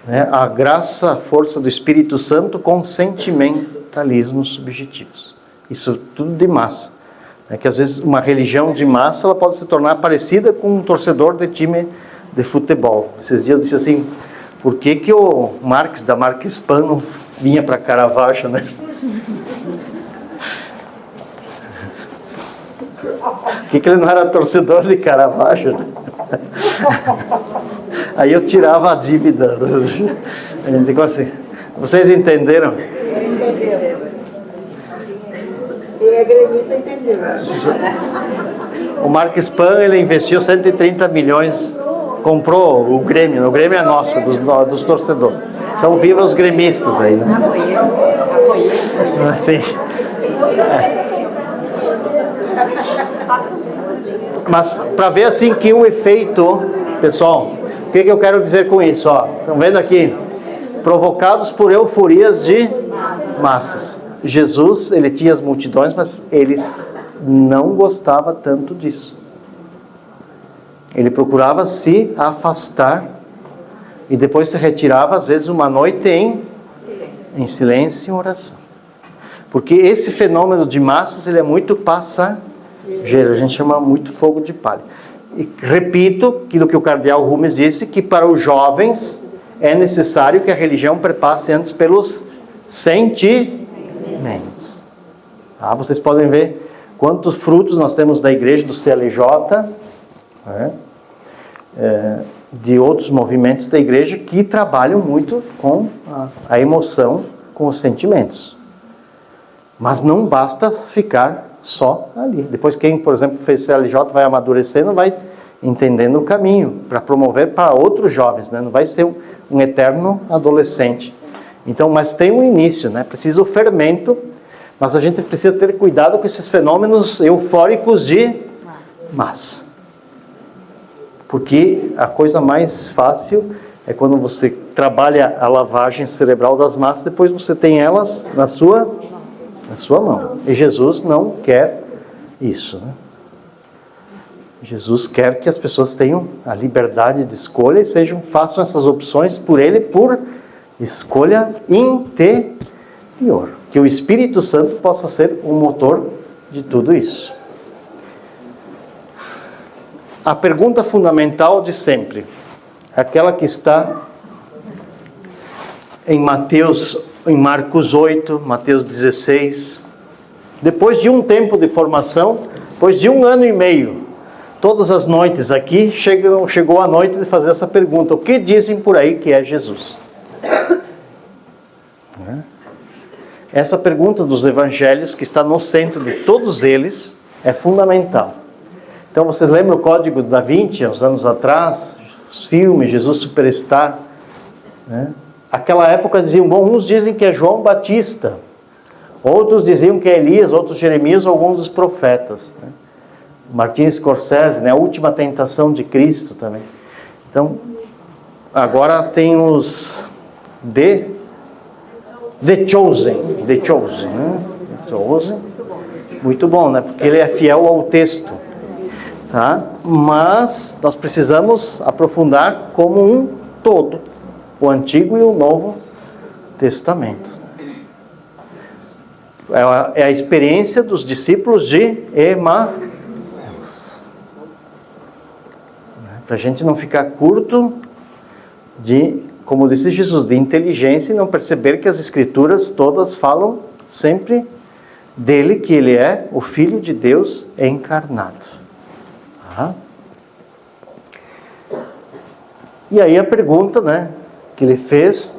né, a graça, a força do Espírito Santo com sentimentalismos subjetivos. Isso tudo de massa. É que às vezes uma religião de massa ela pode se tornar parecida com um torcedor de time de futebol. Esses dias eu disse assim, por que o Marx da Marx Pan não vinha para Caravaggio, né? Por que ele não era torcedor de Caravaggio? Aí eu tirava a dívida. A gente ficou assim. Vocês entenderam? E a gremista entendeu. O Marx Pan, ele investiu 130 milhões comprou o Grêmio. O Grêmio é nosso, dos torcedores. Então viva os gremistas aí, né? Sim. Mas para ver assim que o efeito, pessoal, o que eu quero dizer com isso? Ó, estão vendo aqui? Provocados por euforias de massas. Jesus, ele tinha as multidões, mas ele não gostava tanto disso. Ele procurava se afastar e depois se retirava, às vezes, uma noite em silêncio e oração. Porque esse fenômeno de massas, ele é muito passageiro, a gente chama muito fogo de palha. E repito aquilo que o cardeal Rumes disse, que para os jovens é necessário que a religião perpasse antes pelos sentimentos. Tá? Vocês podem ver quantos frutos nós temos da igreja, do CLJ, né? De outros movimentos da igreja que trabalham muito com a emoção, com os sentimentos. Mas não basta ficar só ali. Depois quem, por exemplo, fez CLJ vai amadurecendo, vai entendendo o caminho para promover para outros jovens, né? Não vai ser um eterno adolescente. Então, mas tem um início, né? Precisa o fermento, mas a gente precisa ter cuidado com esses fenômenos eufóricos de massa. Porque a coisa mais fácil é quando você trabalha a lavagem cerebral das massas, depois você tem elas na sua mão. E Jesus não quer isso, né? Jesus quer que as pessoas tenham a liberdade de escolha e façam essas opções por Ele, por escolha interior. Que o Espírito Santo possa ser o motor de tudo isso. A pergunta fundamental de sempre, aquela que está em Marcos 8, Mateus 16. Depois de um tempo de formação, depois de 1 ano e meio, todas as noites aqui, chegou a noite de fazer essa pergunta. O que dizem por aí que é Jesus? Essa pergunta dos evangelhos, que está no centro de todos eles, é fundamental. Então, vocês lembram o Código da Vinci, uns anos atrás? Os filmes, Jesus Superstar, né? Aquela época diziam, uns dizem que é João Batista, outros diziam que é Elias, outros Jeremias, alguns dos profetas, né? Martin Scorsese, né? A Última Tentação de Cristo também. Então, agora tem os The Chosen, né? The Chosen, muito bom, né? Porque ele é fiel ao texto, tá? Mas nós precisamos aprofundar como um todo, o Antigo e o Novo Testamento. É a experiência dos discípulos de Emaús. Para a gente não ficar curto de, como disse Jesus, de inteligência e não perceber que as Escrituras todas falam sempre dele, que ele é o Filho de Deus encarnado. Tá? E aí a pergunta, né, que ele fez,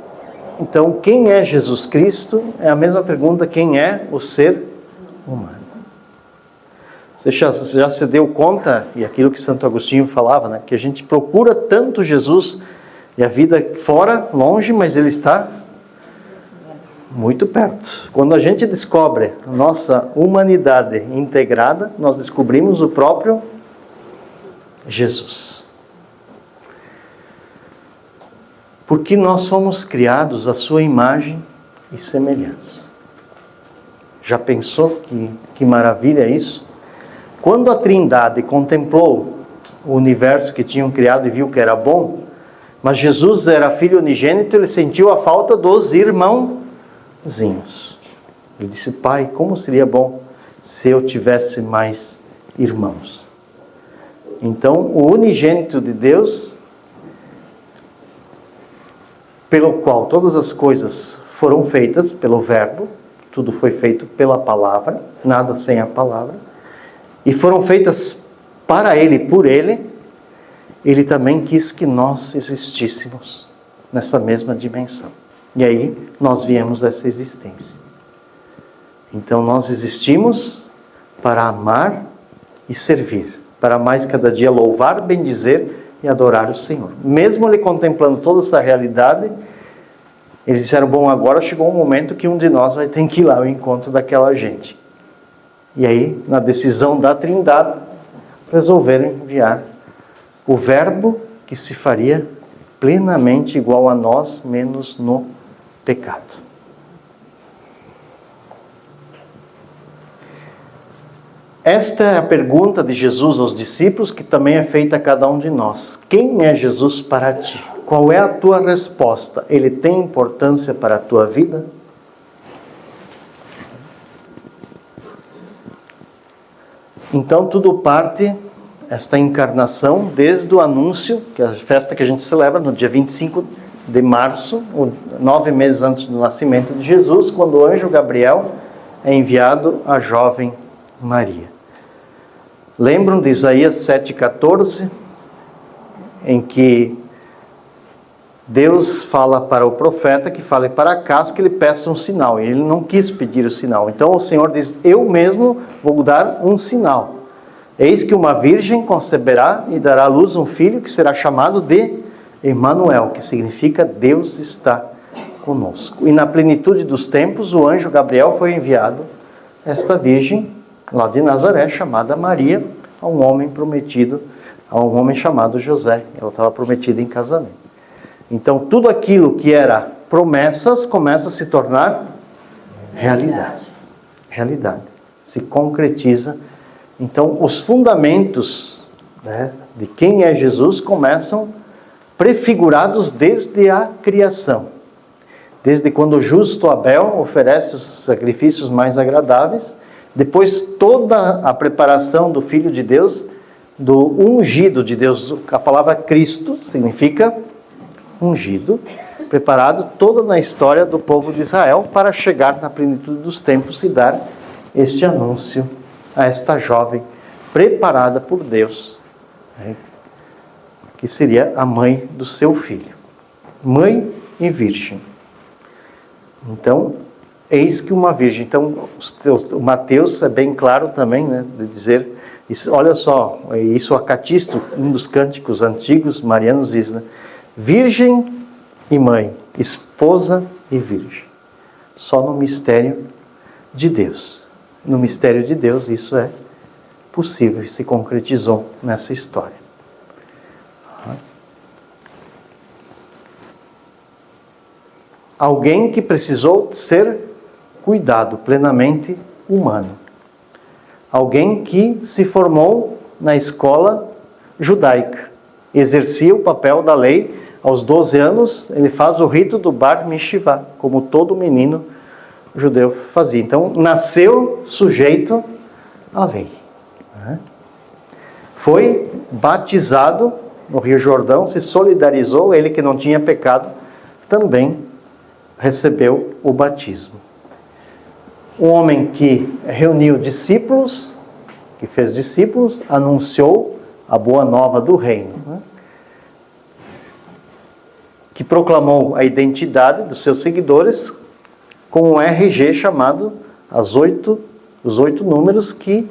então, quem é Jesus Cristo? É a mesma pergunta, quem é o ser humano? Você já se deu conta, e aquilo que Santo Agostinho falava, né, que a gente procura tanto Jesus e a vida fora, longe, mas ele está muito perto. Quando a gente descobre a nossa humanidade integrada, nós descobrimos o próprio Jesus. Porque nós somos criados à sua imagem e semelhança. Já pensou que maravilha isso? Quando a Trindade contemplou o universo que tinham criado e viu que era bom, mas Jesus era filho unigênito, ele sentiu a falta dos irmãozinhos. Ele disse, Pai, como seria bom se eu tivesse mais irmãos. Então, o unigênito de Deus, pelo qual todas as coisas foram feitas pelo Verbo, tudo foi feito pela palavra, nada sem a palavra, e foram feitas para Ele, por Ele, Ele também quis que nós existíssemos nessa mesma dimensão. E aí nós viemos essa existência. Então nós existimos para amar e servir, para mais cada dia louvar, bendizer e adorar o Senhor. Mesmo ele contemplando toda essa realidade, eles disseram, bom, agora chegou um momento que um de nós vai ter que ir lá ao encontro daquela gente. E aí, na decisão da Trindade, resolveram enviar o Verbo que se faria plenamente igual a nós, menos no pecado. Esta é a pergunta de Jesus aos discípulos, que também é feita a cada um de nós. Quem é Jesus para ti? Qual é a tua resposta? Ele tem importância para a tua vida? Então tudo parte, esta encarnação, desde o anúncio, que é a festa que a gente celebra no dia 25 de março, 9 meses antes do nascimento de Jesus, quando o anjo Gabriel é enviado à jovem Maria. Lembram de Isaías 7,14, em que Deus fala para o profeta que fale para Acás que ele peça um sinal. E ele não quis pedir o sinal. Então o Senhor diz, eu mesmo vou dar um sinal. Eis que uma virgem conceberá e dará à luz um filho que será chamado de Emanuel, que significa Deus está conosco. E na plenitude dos tempos, o anjo Gabriel foi enviado a esta virgem, lá de Nazaré, chamada Maria, a um homem prometido, a um homem chamado José. Ela estava prometida em casamento. Então, tudo aquilo que era promessas começa a se tornar realidade. Realidade. Se concretiza. Então, os fundamentos, né, de quem é Jesus começam prefigurados desde a criação. Desde quando o justo Abel oferece os sacrifícios mais agradáveis, depois toda a preparação do Filho de Deus, do ungido de Deus. A palavra Cristo significa ungido, preparado toda na história do povo de Israel para chegar na plenitude dos tempos e dar este anúncio a esta jovem preparada por Deus, né, que seria a mãe do seu filho. Mãe e virgem. Então, eis que uma virgem. Então, o Mateus é bem claro também, né, de dizer, isso, olha só, isso a Catisto, um dos cânticos antigos marianos diz, né, virgem e mãe, esposa e virgem. Só no mistério de Deus. No mistério de Deus isso é possível, se concretizou nessa história. Alguém que precisou ser cuidado, plenamente humano. Alguém que se formou na escola judaica. Exercia o papel da lei. Aos 12 anos, ele faz o rito do Bar Mishivá, como todo menino judeu fazia. Então, nasceu sujeito à lei. Foi batizado no Rio Jordão, se solidarizou, ele que não tinha pecado, também recebeu o batismo. Um homem que reuniu discípulos, que fez discípulos, anunciou a boa nova do reino, que proclamou a identidade dos seus seguidores com um RG chamado os 8 números, que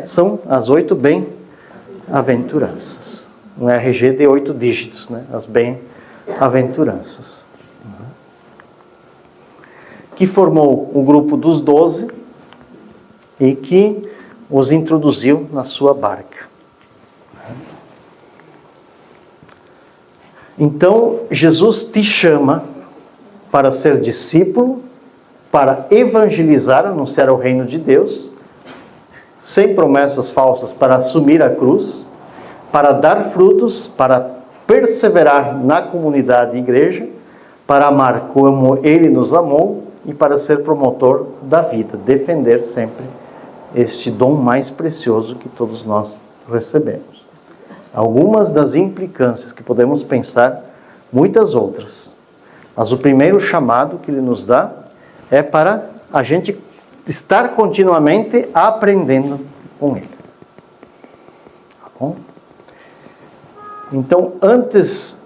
são as 8 bem-aventuranças. Um RG de 8 dígitos, né? As bem-aventuranças. Que formou o grupo dos 12 e que os introduziu na sua barca. Então, Jesus te chama para ser discípulo, para evangelizar, anunciar o reino de Deus, sem promessas falsas, para assumir a cruz, para dar frutos, para perseverar na comunidade e igreja, para amar como Ele nos amou e para ser promotor da vida, defender sempre este dom mais precioso que todos nós recebemos. Algumas das implicâncias que podemos pensar, muitas outras. Mas o primeiro chamado que Ele nos dá é para a gente estar continuamente aprendendo com Ele. Tá bom? Então, antes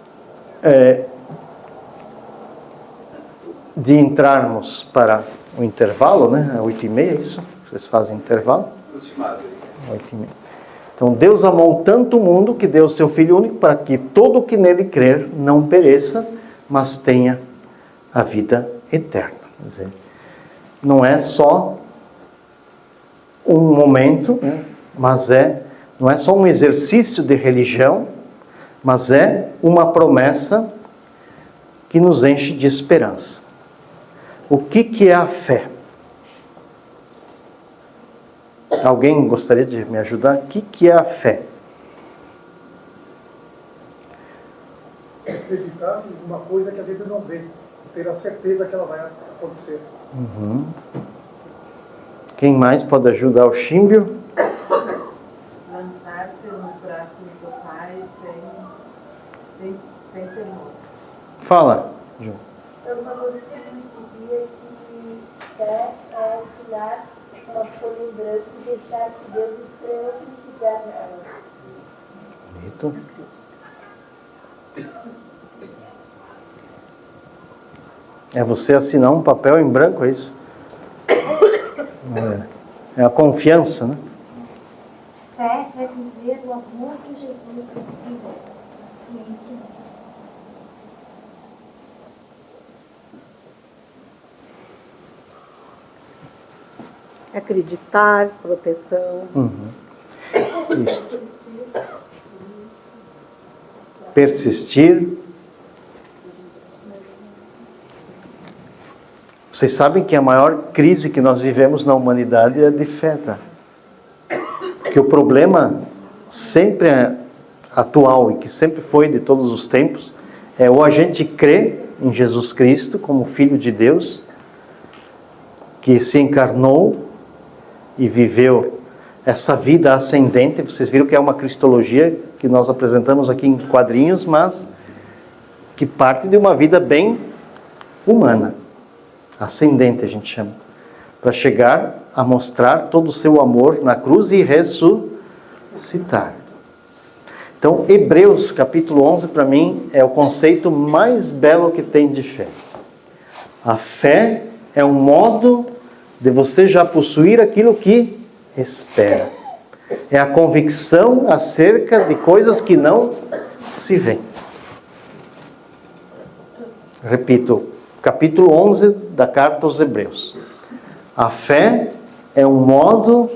de entrarmos para o intervalo, né? 8h30, é isso? Vocês fazem intervalo? 8h30. Então Deus amou tanto o mundo que deu o seu Filho único para que todo o que nele crer não pereça, mas tenha a vida eterna. Quer dizer, não é só um momento, né? Mas não é só um exercício de religião, mas é uma promessa que nos enche de esperança. O que é a fé? Alguém gostaria de me ajudar? O que é a fé? Acreditar em uma coisa que a vida não vê, ter a certeza que ela vai acontecer. Uhum. Quem mais pode ajudar o Chimbio? Lançar-se nos braços do Pai sem temor. Fala, Ju. Uma coisa que eu entendi é que fé é olhar uma folha em branco e deixar que Deus escreva o que quiser nela. Bonito. É você assinar um papel em branco, é isso? É a confiança, né? Fé é viver o amor que Jesus viveu e ensinou. Acreditar, proteção. Isto. Persistir. Vocês sabem que a maior crise que nós vivemos na humanidade é de fé, tá? Que o problema sempre atual e que sempre foi de todos os tempos é ou a gente crê em Jesus Cristo como Filho de Deus, que se encarnou e viveu essa vida ascendente. Vocês viram que é uma cristologia que nós apresentamos aqui em quadrinhos, mas que parte de uma vida bem humana, ascendente a gente chama, para chegar a mostrar todo o seu amor na cruz e ressuscitar. Então, Hebreus capítulo 11 para mim é o conceito mais belo que tem de fé. A fé é um modo de você já possuir aquilo que espera. É a convicção acerca de coisas que não se veem. Repito, capítulo 11 da carta aos Hebreus. A fé é um modo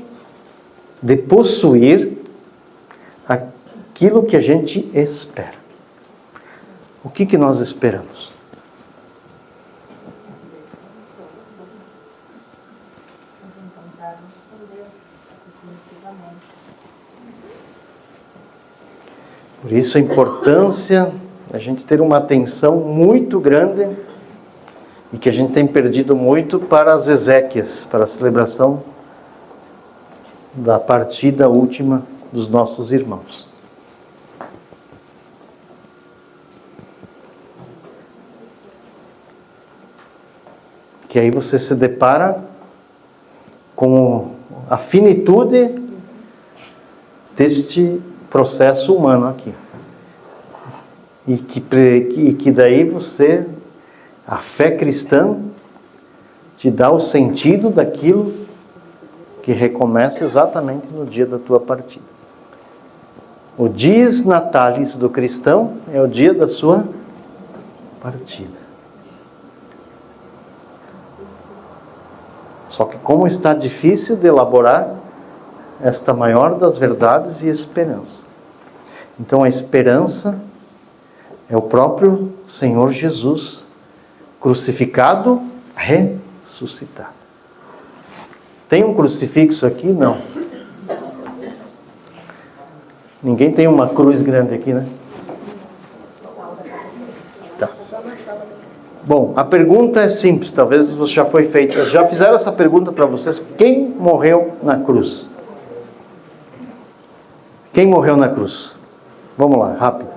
de possuir aquilo que a gente espera. O que nós esperamos? Por isso a importância da gente ter uma atenção muito grande e que a gente tem perdido muito para as exéquias, para a celebração da partida última dos nossos irmãos. Que aí você se depara com a finitude deste processo humano aqui. E que daí você, a fé cristã, te dá o sentido daquilo que recomeça exatamente no dia da tua partida. O dies natalis do cristão é o dia da sua partida. Só que como está difícil de elaborar esta maior das verdades e esperança. Então a esperança é o próprio Senhor Jesus crucificado, ressuscitado. Tem um crucifixo aqui? Não. Ninguém tem uma cruz grande aqui, né? Tá. Bom, a pergunta é simples, talvez já foi feita. Já fizeram essa pergunta para vocês? Quem morreu na cruz? Quem morreu na cruz? Vamos lá, rápido.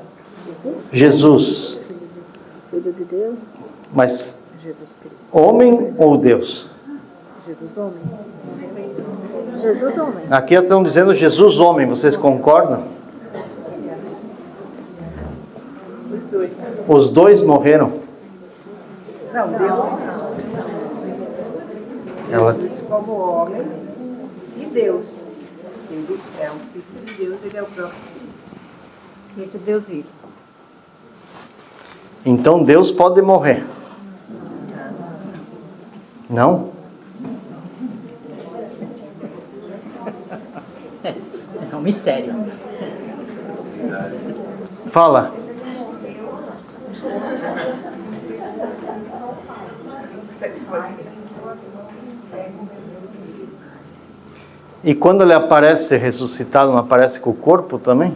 Jesus. Filho de Deus, Mas Jesus Cristo. homem ou Deus? Jesus homem. Jesus homem. Aqui estão dizendo Jesus homem, vocês concordam? Os dois. Os dois morreram. Não, Deus Ela... como homem e Deus. Ele é um filho de Deus, ele é o próprio filho. Filho de Deus vivo. Então Deus pode morrer? Não? É um mistério. Fala. E quando ele aparece ressuscitado, não aparece com o corpo também?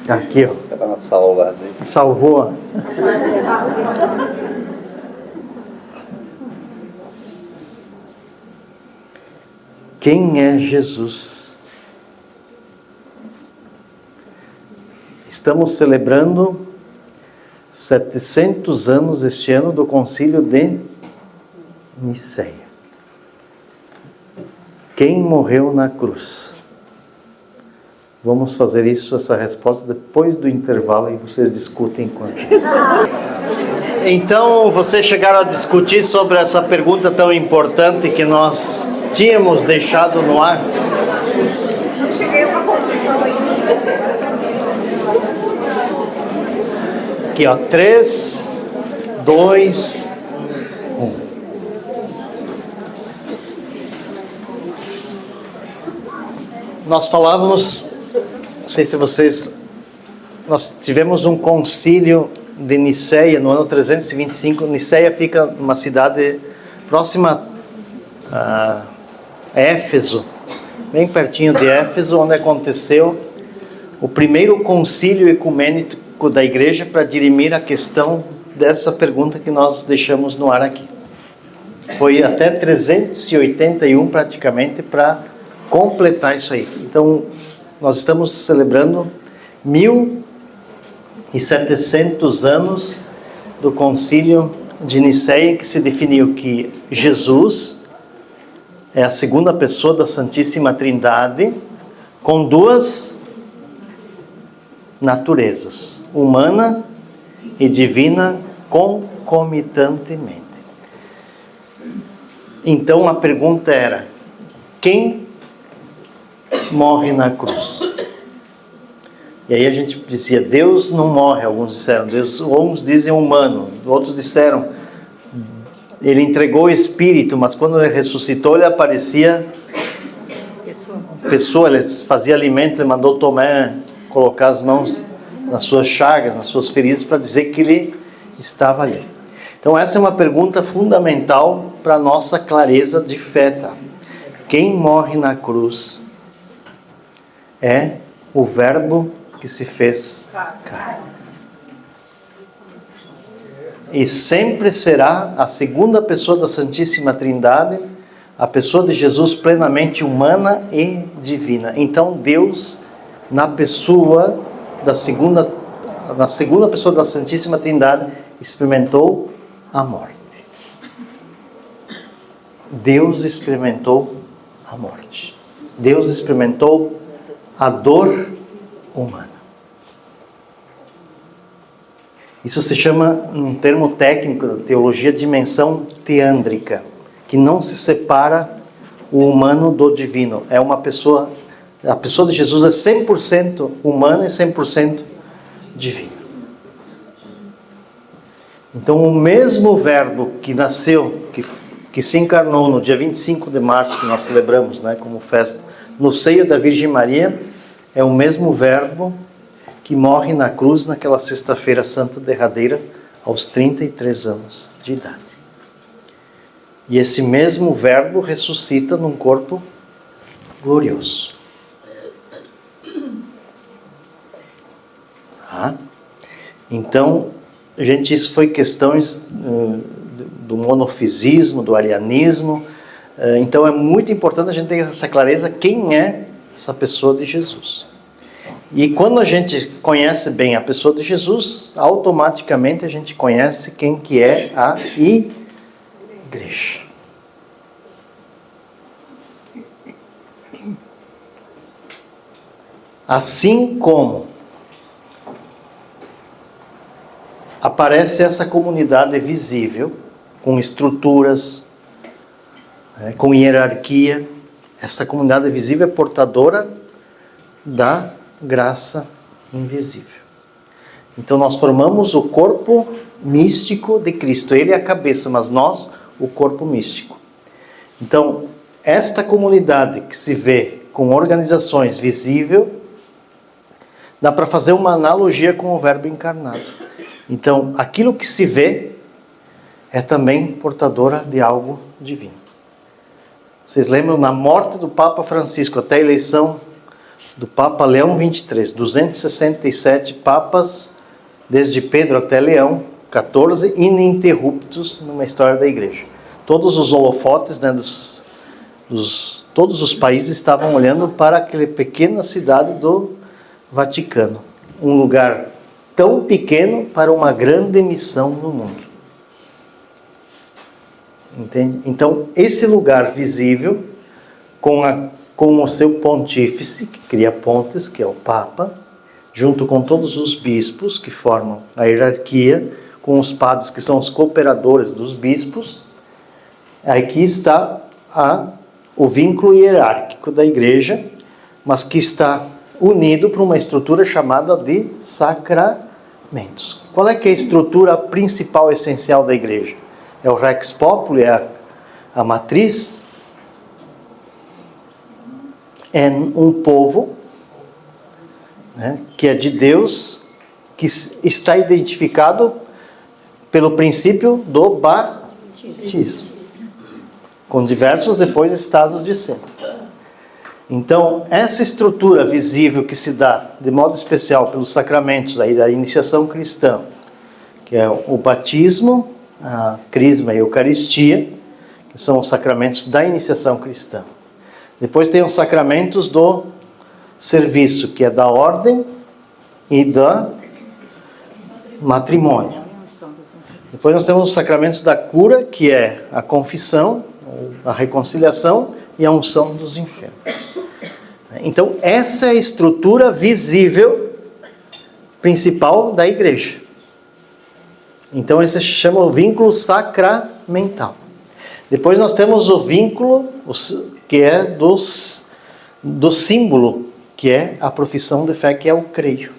Aqui, ó. Para salvar. Salvou. Quem é Jesus? Estamos celebrando 700 anos este ano do Concílio de Nicéia. Quem morreu na cruz? Vamos fazer isso, essa resposta, depois do intervalo e vocês discutem enquanto. Então, vocês chegaram a discutir sobre essa pergunta tão importante que nós tínhamos deixado no ar? Não cheguei a uma conclusão ainda. Aqui, ó, 3, 2, 1. Nós falávamos, não sei se vocês, nós tivemos um concílio de Nicéia no ano 325. Nicéia fica numa cidade próxima a Éfeso, bem pertinho de Éfeso, onde aconteceu o primeiro concílio ecumênico da igreja para dirimir a questão dessa pergunta que nós deixamos no ar aqui. Foi até 381 praticamente para completar isso aí. Então, nós estamos celebrando 1700 anos do concílio de Nicéia, que se definiu que Jesus é a segunda pessoa da Santíssima Trindade, com duas naturezas, humana e divina, concomitantemente. Então a pergunta era: quem morre na cruz? E aí a gente dizia, Deus não morre, alguns disseram, Deus, uns dizem humano, outros disseram, ele entregou o Espírito, mas quando ele ressuscitou, ele aparecia pessoa, ele fazia alimento, ele mandou Tomé colocar as mãos nas suas chagas, nas suas feridas, para dizer que ele estava ali. Então essa é uma pergunta fundamental para a nossa clareza de fé, tá? Quem morre na cruz é o Verbo que se fez carne. E sempre será a segunda pessoa da Santíssima Trindade, a pessoa de Jesus plenamente humana e divina. Então Deus, na segunda pessoa da Santíssima Trindade, experimentou a morte. Deus experimentou a morte. Deus experimentou a dor humana. Isso se chama, num termo técnico da teologia, dimensão teândrica, que não se separa o humano do divino. É uma pessoa, a pessoa de Jesus é 100% humana e 100% divina. Então o mesmo Verbo que nasceu, que se encarnou no dia 25 de março, que nós celebramos, né, como festa, no seio da Virgem Maria, é o mesmo Verbo que morre na cruz naquela sexta-feira santa derradeira, aos 33 anos de idade. E esse mesmo Verbo ressuscita num corpo glorioso. Tá? Então, gente, isso foi questões do monofisismo, do arianismo. Então é muito importante a gente ter essa clareza, quem é essa pessoa de Jesus. E quando a gente conhece bem a pessoa de Jesus, automaticamente a gente conhece quem que é a igreja. Assim como aparece essa comunidade visível, com estruturas, com hierarquia. Essa comunidade visível é portadora da graça invisível. Então nós formamos o corpo místico de Cristo. Ele é a cabeça, mas nós o corpo místico. Então, esta comunidade que se vê com organizações visível, dá para fazer uma analogia com o Verbo encarnado. Então, aquilo que se vê é também portadora de algo divino. Vocês lembram, na morte do Papa Francisco, até a eleição do Papa Leão XXIII, 267 papas, desde Pedro até Leão, 14 ininterruptos numa história da igreja. Todos os holofotes, né, todos os países estavam olhando para aquela pequena cidade do Vaticano. Um lugar tão pequeno para uma grande missão no mundo. Entende? Então, esse lugar visível, com o seu pontífice, que cria pontes, que é o Papa, junto com todos os bispos que formam a hierarquia, com os padres que são os cooperadores dos bispos, aqui está o vínculo hierárquico da igreja, mas que está unido por uma estrutura chamada de sacramentos. Qual é que é a estrutura principal, essencial da igreja? É o Rex Populi, é a matriz. É um povo, né, que é de Deus, que está identificado pelo princípio do batismo, com diversos depois estados de ser. Então, essa estrutura visível que se dá de modo especial pelos sacramentos aí da iniciação cristã, que é o batismo, a crisma e a eucaristia, que são os sacramentos da iniciação cristã. Depois tem os sacramentos do serviço, que é da ordem e da matrimônio. Depois nós temos os sacramentos da cura, que é a confissão, a reconciliação e a unção dos enfermos. Então, essa é a estrutura visível principal da igreja. Então, esse se chama o vínculo sacramental. Depois nós temos o vínculo que é do símbolo, que é a profissão de fé, que é o creio.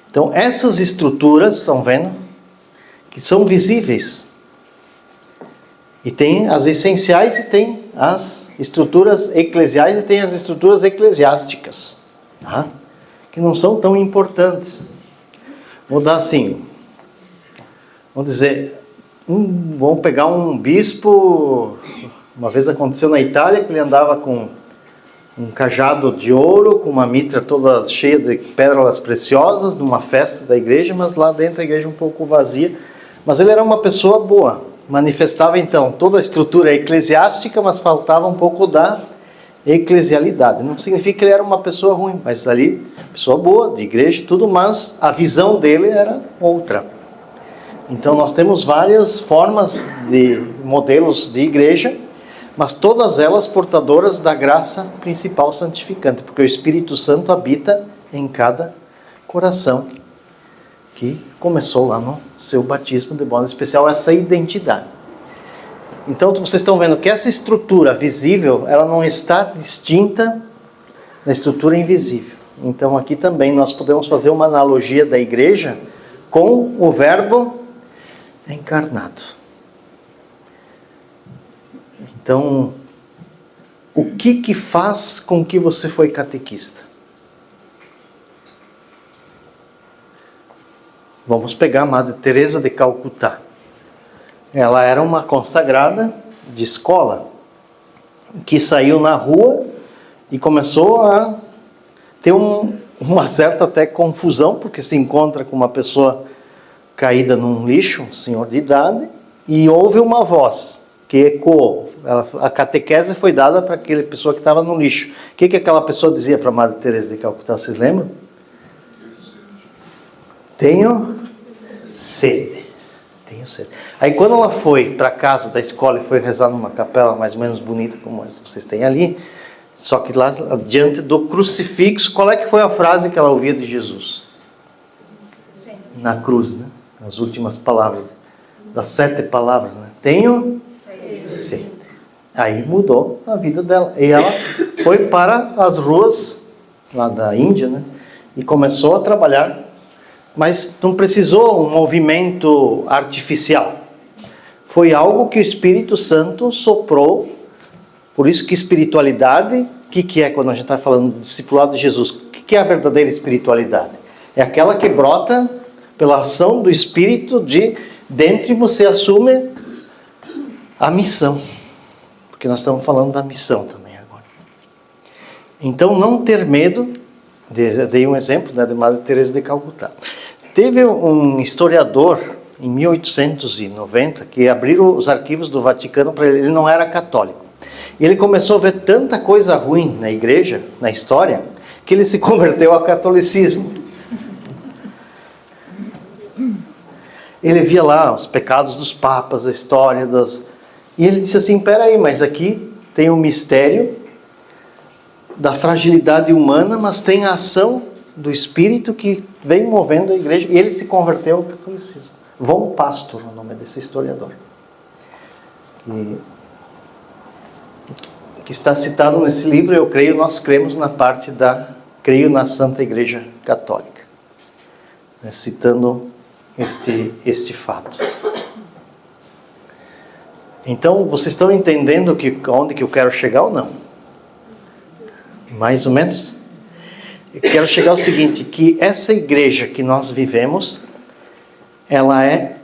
Então, essas estruturas, estão vendo, que são visíveis. E tem as essenciais e tem as estruturas eclesiais e tem as estruturas eclesiásticas, tá? Que não são tão importantes. Vou dar assim, vamos dizer, vamos pegar um bispo. Uma vez aconteceu na Itália que ele andava com um cajado de ouro, com uma mitra toda cheia de pérolas preciosas, numa festa da igreja, mas lá dentro a igreja um pouco vazia. Mas ele era uma pessoa boa, manifestava então toda a estrutura eclesiástica, mas faltava um pouco da eclesialidade. Não significa que ele era uma pessoa ruim, mas ali, pessoa boa, de igreja e tudo, mas a visão dele era outra. Então nós temos várias formas de modelos de igreja, mas todas elas portadoras da graça principal santificante, porque o Espírito Santo habita em cada coração, que começou lá no seu batismo, de modo especial, essa identidade. Então vocês estão vendo que essa estrutura visível, ela não está distinta da estrutura invisível. Então aqui também nós podemos fazer uma analogia da igreja com o Verbo encarnado. Então, o que faz com que você foi catequista? Vamos pegar a Madre Teresa de Calcutá. Ela era uma consagrada de escola, que saiu na rua e começou a ter uma certa até confusão, porque se encontra com uma pessoa caída num lixo, um senhor de idade, e ouve uma voz que ecoou. A catequese foi dada para aquela pessoa que estava no lixo. O que aquela pessoa dizia para a Madre Teresa de Calcutá? Vocês lembram? Tenho sede. Tenho sede. Aí quando ela foi para a casa da escola e foi rezar numa capela mais ou menos bonita como essa que vocês têm ali, só que lá diante do crucifixo, qual é que foi a frase que ela ouvia de Jesus? Na cruz, né? As últimas palavras. das 7 palavras, né? Tenho sede. Aí mudou a vida dela. E ela foi para as ruas lá da Índia, né? E começou a trabalhar. Mas não precisou um movimento artificial. Foi algo que o Espírito Santo soprou. Por isso que espiritualidade, o que é quando a gente está falando do discipulado de Jesus? O que é a verdadeira espiritualidade? É aquela que brota pela ação do Espírito de dentro de você assume a missão. Porque nós estamos falando da missão também agora. Então não ter medo, dei um exemplo, né, de Madre Teresa de Calcutá. Teve um historiador em 1890 que abriram os arquivos do Vaticano para ele. Ele não era católico. E ele começou a ver tanta coisa ruim na igreja, na história, que ele se converteu ao catolicismo. Ele via lá os pecados dos papas, a história das... E ele disse assim, peraí, mas aqui tem um mistério da fragilidade humana, mas tem a ação do Espírito que vem movendo a igreja. E ele se converteu ao catolicismo. Von Pastor, o nome desse historiador. Que está citado nesse livro, eu creio, nós cremos na parte da... Creio na Santa Igreja Católica. Né, citando este fato. Então, vocês estão entendendo onde que eu quero chegar ou não? Mais ou menos? Eu quero chegar ao seguinte, que essa igreja que nós vivemos, ela é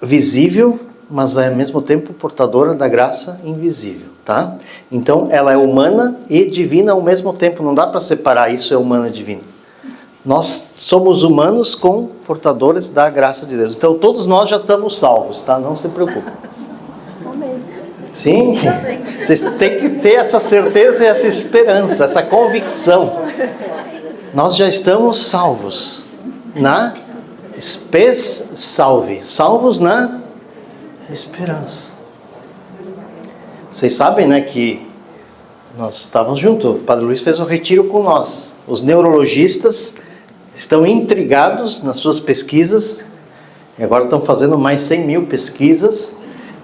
visível, mas é ao mesmo tempo portadora da graça invisível, tá? Então, ela é humana e divina ao mesmo tempo, não dá para separar isso é humano e divino. Nós somos humanos com portadores da graça de Deus. Então, todos nós já estamos salvos, tá? Não se preocupem. Sim, vocês têm que ter essa certeza e essa esperança, essa convicção. Nós já estamos salvos na spes salve, salvos na esperança. Vocês sabem, né, que nós estávamos juntos, o Padre Luiz fez um retiro com nós. Os neurologistas estão intrigados nas suas pesquisas, e agora estão fazendo mais 100 mil pesquisas,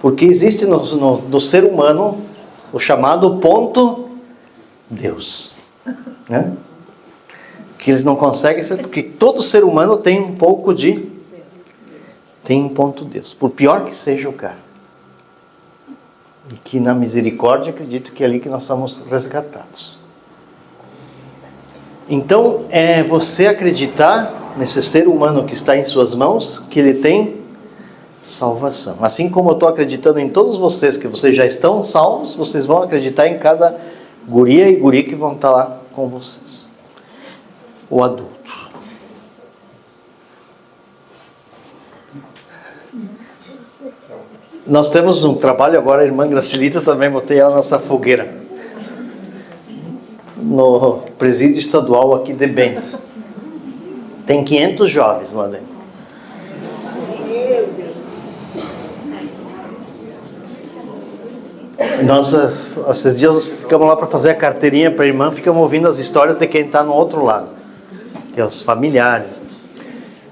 porque existe no ser humano o chamado ponto Deus, né? Que eles não conseguem ser, porque todo ser humano tem um pouco de... Tem um ponto Deus, por pior que seja o cara. E que na misericórdia acredito que é ali que nós somos resgatados. Então, é você acreditar nesse ser humano que está em suas mãos, que ele tem salvação. Assim como eu estou acreditando em todos vocês, que vocês já estão salvos, vocês vão acreditar em cada guria e guri que vão estar lá com vocês. O adulto. Nós temos um trabalho agora, a irmã Gracilita também, botei ela nessa fogueira. No presídio estadual aqui de Bento. Tem 500 jovens lá dentro. Nós, esses dias, ficamos lá para fazer a carteirinha para a irmã, ficamos ouvindo as histórias de quem está no outro lado, que é os familiares.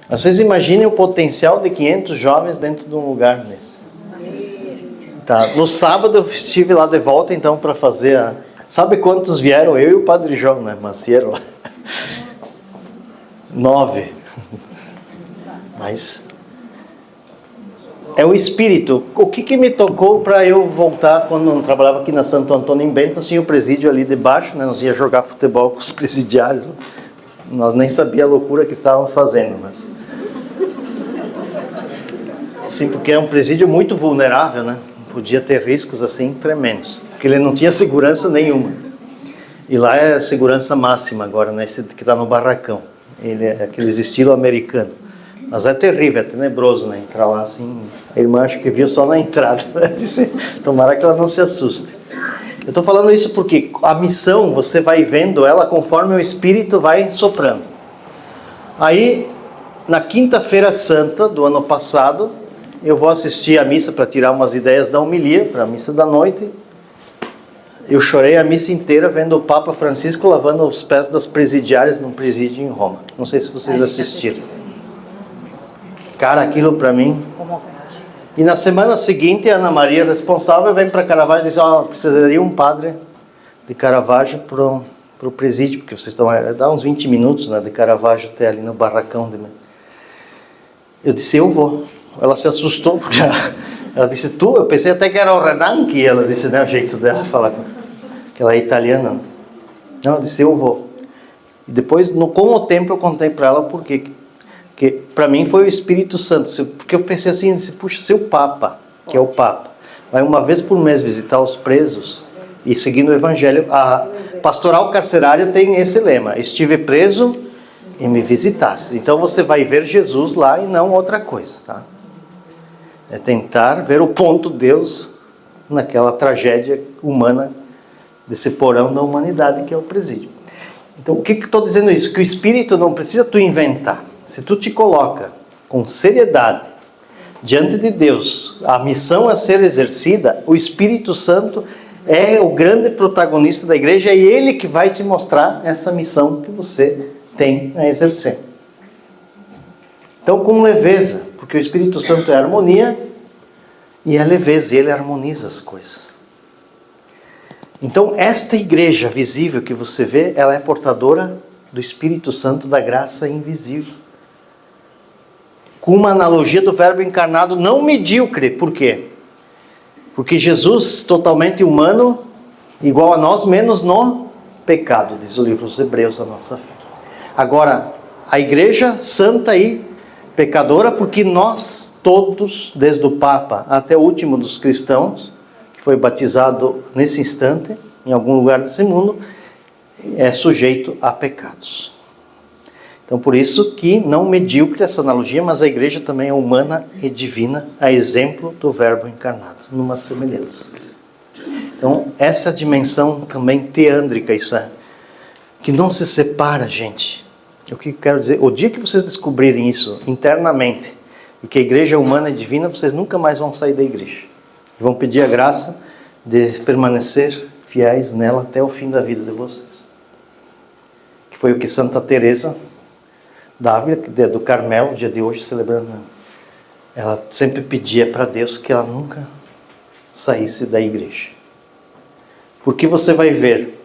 Vocês imaginem o potencial de 500 jovens dentro de um lugar desse. Tá. No sábado eu estive lá de volta, então, para fazer a... Sabe quantos vieram? Eu e o Padre João, né? Macieiro lá. 9. Mas... é o Espírito. O que me tocou para eu voltar quando eu trabalhava aqui na Santo Antônio em Bento, assim, o presídio ali debaixo, né? Nós ia jogar futebol com os presidiários. Nós nem sabia a loucura que estavam fazendo, mas... Sim, porque é um presídio muito vulnerável, né? Podia ter riscos assim tremendos, porque ele não tinha segurança nenhuma. E lá é segurança máxima agora, né? Esse que está no barracão. Ele é aqueles estilo americano. Mas é terrível, é tenebroso, né? Entrar lá assim. A irmã acho que viu só na entrada. Disse, tomara que ela não se assuste. Eu estou falando isso porque a missão, você vai vendo ela conforme o Espírito vai soprando. Aí, na quinta-feira santa do ano passado, eu vou assistir a missa para tirar umas ideias da homilia, para a missa da noite. Eu chorei a missa inteira vendo o Papa Francisco lavando os pés das presidiárias num presídio em Roma. Não sei se vocês assistiram. Cara, aquilo para mim E na semana seguinte, a Ana Maria, responsável, vem para Caravaggio e diz: precisaria um padre de Caravaggio para o presídio, porque vocês estão a dar uns 20 minutos, né, de Caravaggio até ali no barracão. Eu disse: eu vou. Ela se assustou, porque ela disse: tu? Eu pensei até que era o Renan, que ela disse, né, o jeito dela falar, que ela é italiana. Não, eu disse: eu vou. E depois, com o tempo, eu contei para ela por quê. Que para mim foi o Espírito Santo, porque eu pensei assim, puxa, se o Papa, que é o Papa, vai uma vez por mês visitar os presos e seguindo o Evangelho, a pastoral carcerária tem esse lema: estive preso e me visitasse. Então você vai ver Jesus lá e não outra coisa, tá? É tentar ver o ponto de Deus naquela tragédia humana desse porão da humanidade que é o presídio. Então o que estou dizendo isso? Que o Espírito não precisa tu inventar. Se tu te coloca com seriedade diante de Deus, a missão a ser exercida, o Espírito Santo é o grande protagonista da igreja, e ele que vai te mostrar essa missão que você tem a exercer. Então, com leveza, porque o Espírito Santo é harmonia e é leveza, e ele harmoniza as coisas. Então, esta igreja visível que você vê, ela é portadora do Espírito Santo, da graça invisível. Com uma analogia do Verbo encarnado não medíocre. Por quê? Porque Jesus, totalmente humano, igual a nós, menos no pecado, diz o livro dos Hebreus, a nossa fé. Agora, a igreja santa e pecadora, porque nós todos, desde o Papa até o último dos cristãos, que foi batizado nesse instante, em algum lugar desse mundo, é sujeito a pecados. Então, por isso que não medíocre essa analogia, mas a igreja também é humana e divina, a exemplo do Verbo encarnado, numa semelhança. Então, essa dimensão também teândrica, isso é, que não se separa, gente. O que eu quero dizer? O dia que vocês descobrirem isso internamente, e que a igreja é humana e divina, vocês nunca mais vão sair da igreja. Vão pedir a graça de permanecer fiéis nela até o fim da vida de vocês. Que foi o que Santa Teresa d'Ávila, do Carmelo, dia de hoje, celebrando, ela sempre pedia para Deus que ela nunca saísse da igreja. Porque você vai ver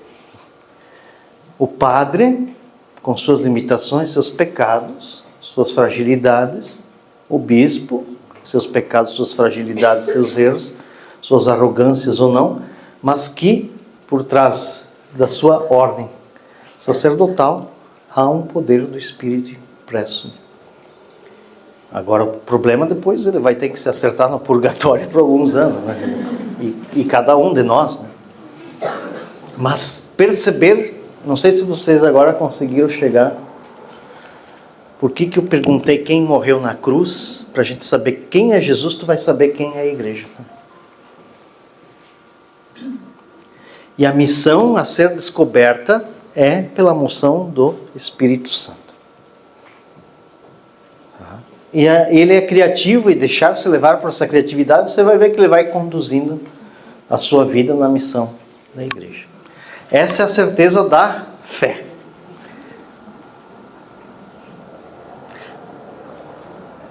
o padre, com suas limitações, seus pecados, suas fragilidades, o bispo, seus pecados, suas fragilidades, seus erros, suas arrogâncias ou não, mas que, por trás da sua ordem sacerdotal, há um poder do Espírito impresso. Agora, o problema depois, ele vai ter que se acertar no purgatório por alguns anos, né? E cada um de nós, né? Mas perceber, não sei se vocês agora conseguiram chegar. Por que eu perguntei quem morreu na cruz? Para a gente saber quem é Jesus, tu vai saber quem é a igreja. E a missão a ser descoberta é pela moção do Espírito Santo. E ele é criativo, e deixar-se levar por essa criatividade, você vai ver que ele vai conduzindo a sua vida na missão da igreja. Essa é a certeza da fé.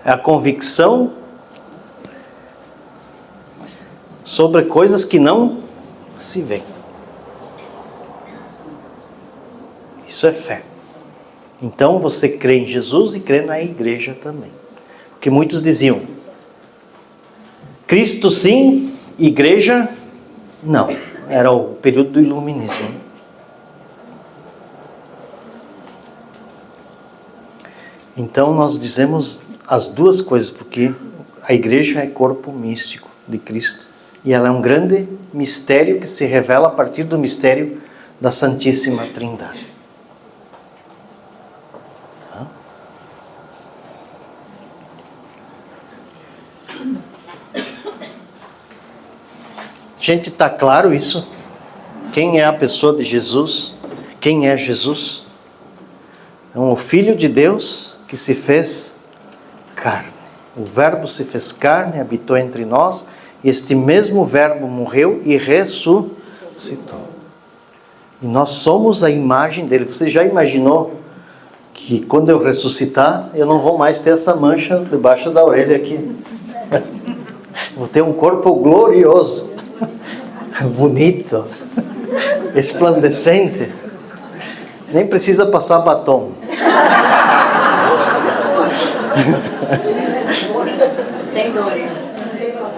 É a convicção sobre coisas que não se veem. Isso é fé. Então você crê em Jesus e crê na igreja também. Porque muitos diziam: Cristo sim, igreja não. Era o período do iluminismo. Então nós dizemos as duas coisas, porque a igreja é corpo místico de Cristo. E ela é um grande mistério que se revela a partir do mistério da Santíssima Trindade. Gente, está claro isso? Quem é a pessoa de Jesus? Quem é Jesus? Então, o Filho de Deus que se fez carne. O Verbo se fez carne, habitou entre nós, e este mesmo Verbo morreu e ressuscitou. E nós somos a imagem dele. Você já imaginou que quando eu ressuscitar, eu não vou mais ter essa mancha debaixo da orelha aqui? Vou ter um corpo glorioso, bonito, resplandecente. Nem precisa passar batom. Sem dores.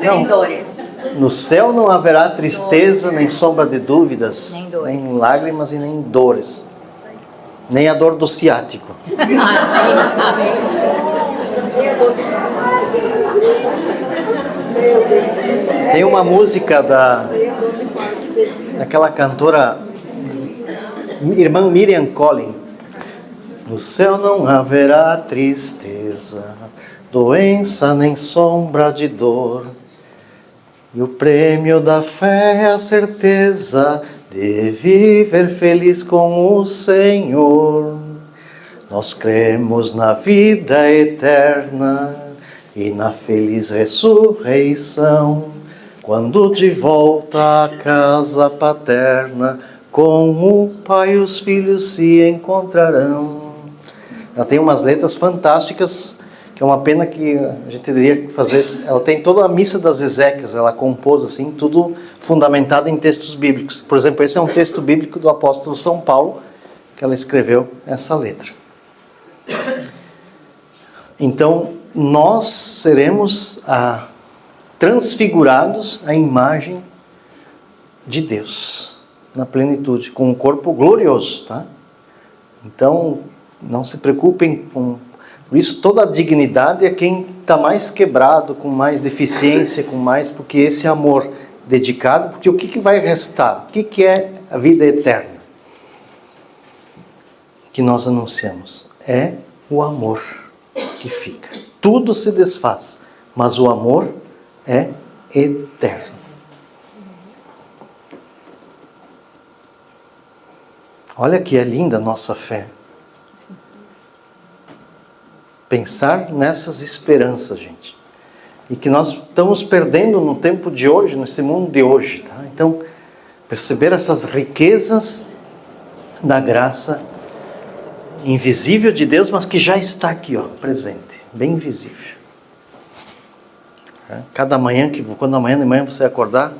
Não. Sem dores. No céu não haverá tristeza, nem sombra de dúvidas, Nem dores. nem lágrimas e nem dores. Nem a dor do ciático. Tem uma música daquela cantora, irmã Miriam Collin. No céu não haverá tristeza, doença nem sombra de dor. E o prêmio da fé é a certeza de viver feliz com o Senhor. Nós cremos na vida eterna e na feliz ressurreição, quando de volta à casa paterna, com o Pai e os filhos se encontrarão. Ela tem umas letras fantásticas, que é uma pena que a gente teria que fazer. Ela tem toda a missa das Ezequias, ela compôs assim, tudo fundamentado em textos bíblicos. Por exemplo, esse é um texto bíblico do apóstolo São Paulo, que ela escreveu essa letra. Então, nós seremos transfigurados à imagem de Deus, na plenitude, com um corpo glorioso, tá? Então, não se preocupem com isso. Toda a dignidade é quem está mais quebrado, com mais deficiência, com mais, porque esse amor dedicado, porque o que vai restar? O que é a vida eterna que nós anunciamos? É o amor que fica. Tudo se desfaz, mas o amor é eterno. Olha que é linda a nossa fé. Pensar nessas esperanças, gente. E que nós estamos perdendo no tempo de hoje, nesse mundo de hoje, tá? Então, perceber essas riquezas da graça invisível de Deus, mas que já está aqui, ó, presente, bem visível. Cada manhã, quando amanhã de manhã você acordar,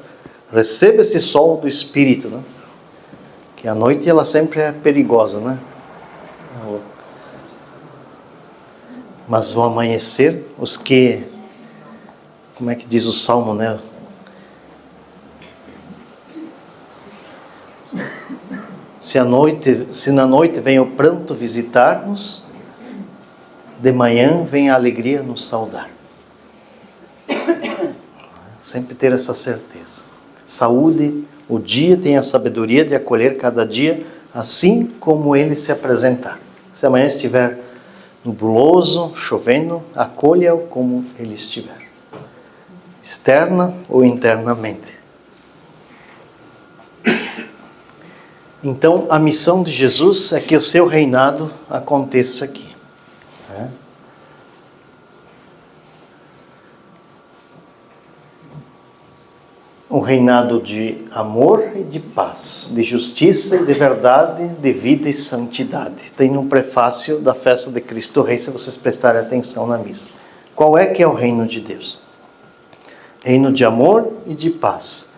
receba esse sol do Espírito, né? Que a noite ela sempre é perigosa, né? Mas o amanhecer, os que, como é que diz o Salmo, né? Se na noite vem o pranto visitar-nos, de manhã vem a alegria nos saudar. Sempre ter essa certeza. Saúde, o dia tem a sabedoria de acolher cada dia, assim como ele se apresentar. Se amanhã estiver nubloso, chovendo, acolha-o como ele estiver, externa ou internamente. Então, a missão de Jesus é que o seu reinado aconteça aqui. Um reinado de amor e de paz, de justiça e de verdade, de vida e santidade. Tem um prefácio da festa de Cristo Rei, se vocês prestarem atenção na missa. Qual é que é o reino de Deus? Reino de amor e de paz.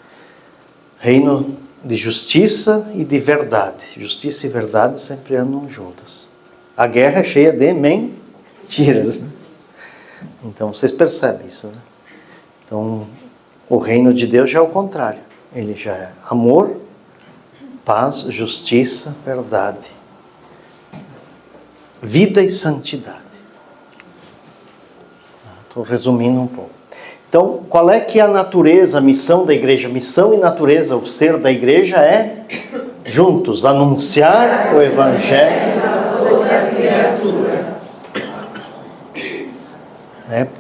Reino de justiça e de verdade. Justiça e verdade sempre andam juntas. A guerra é cheia de mentiras, né? Então, vocês percebem isso, né? Então, o reino de Deus já é o contrário. Ele já é amor, paz, justiça, verdade. Vida e santidade. Estou resumindo um pouco. Então, qual é que é a natureza, a missão da igreja? Missão e natureza, o ser da igreja é juntos, anunciar o Evangelho.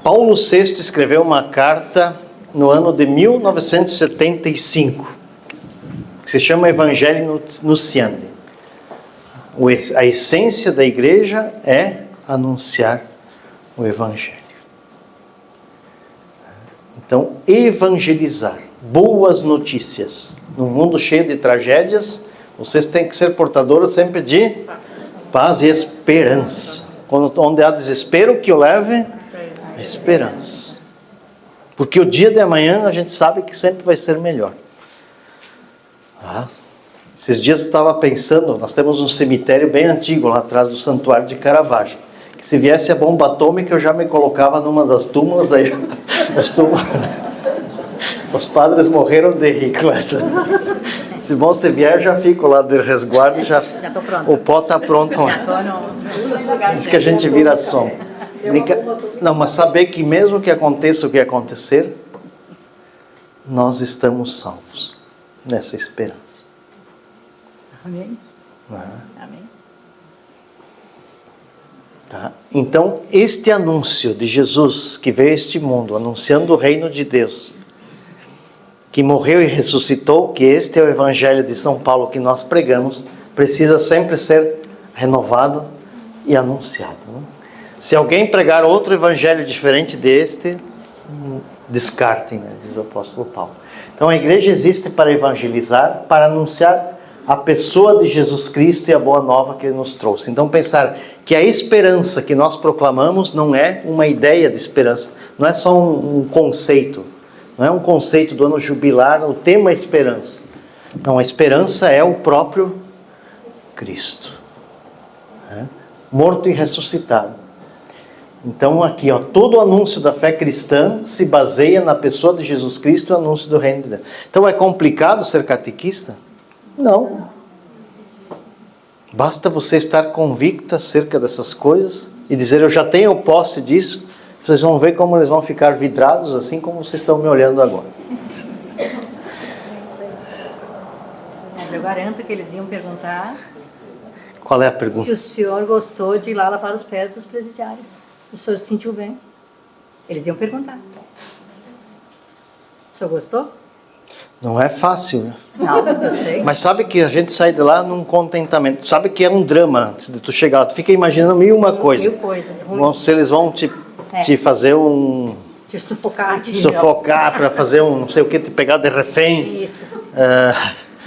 Paulo VI escreveu uma carta no ano de 1975, que se chama Evangelho Nunciandi. A essência da igreja é anunciar o Evangelho. Então, evangelizar, boas notícias. Num mundo cheio de tragédias, vocês têm que ser portadores sempre de paz e esperança. Onde há desespero, que o leve a esperança. Porque o dia de amanhã a gente sabe que sempre vai ser melhor. Tá? Esses dias eu estava pensando, nós temos um cemitério bem antigo lá atrás do Santuário de Caravaggio. Que se viesse a bomba atômica eu já me colocava numa das túmulas, aí os padres morreram de rir com essa. Se bom, se vier, eu já fico lá de resguardo e já tô pronta. O pó está pronto lá. Diz que a gente vira som. Não, mas saber que mesmo que aconteça o que acontecer, nós estamos salvos nessa esperança. Amém. Não é? Amém. Tá? Então, este anúncio de Jesus que veio a este mundo, anunciando o reino de Deus, que morreu e ressuscitou, que este é o Evangelho de São Paulo que nós pregamos, precisa sempre ser renovado e anunciado. Né? Se alguém pregar outro Evangelho diferente deste, descartem, né? Diz o apóstolo Paulo. Então a igreja existe para evangelizar, para anunciar a pessoa de Jesus Cristo e a boa nova que Ele nos trouxe. Então pensar que a esperança que nós proclamamos não é uma ideia de esperança, não é só um conceito, não é um conceito do ano jubilar, o tema é esperança. Não, a esperança é o próprio Cristo, né? Morto e ressuscitado. Então aqui, ó, todo o anúncio da fé cristã se baseia na pessoa de Jesus Cristo e o anúncio do reino de Deus. Então é complicado ser catequista? Não. Basta você estar convicta acerca dessas coisas e dizer, eu já tenho posse disso. Vocês vão ver como eles vão ficar vidrados, assim como vocês estão me olhando agora. Mas eu garanto que eles iam perguntar Qual é a pergunta? se o senhor gostou de ir lá lavar os pés dos presidiários. Se o senhor se sentiu bem. Eles iam perguntar. O senhor gostou? Não é fácil, né? Não, eu sei. Mas sabe que a gente sai de lá num contentamento. Sabe que é um drama antes de tu chegar lá. Tu fica imaginando mil uma coisa. Mil coisas ruins. Se eles vão te fazer um... Te sufocar. sufocar para fazer um não sei o que, te pegar de refém. Isso.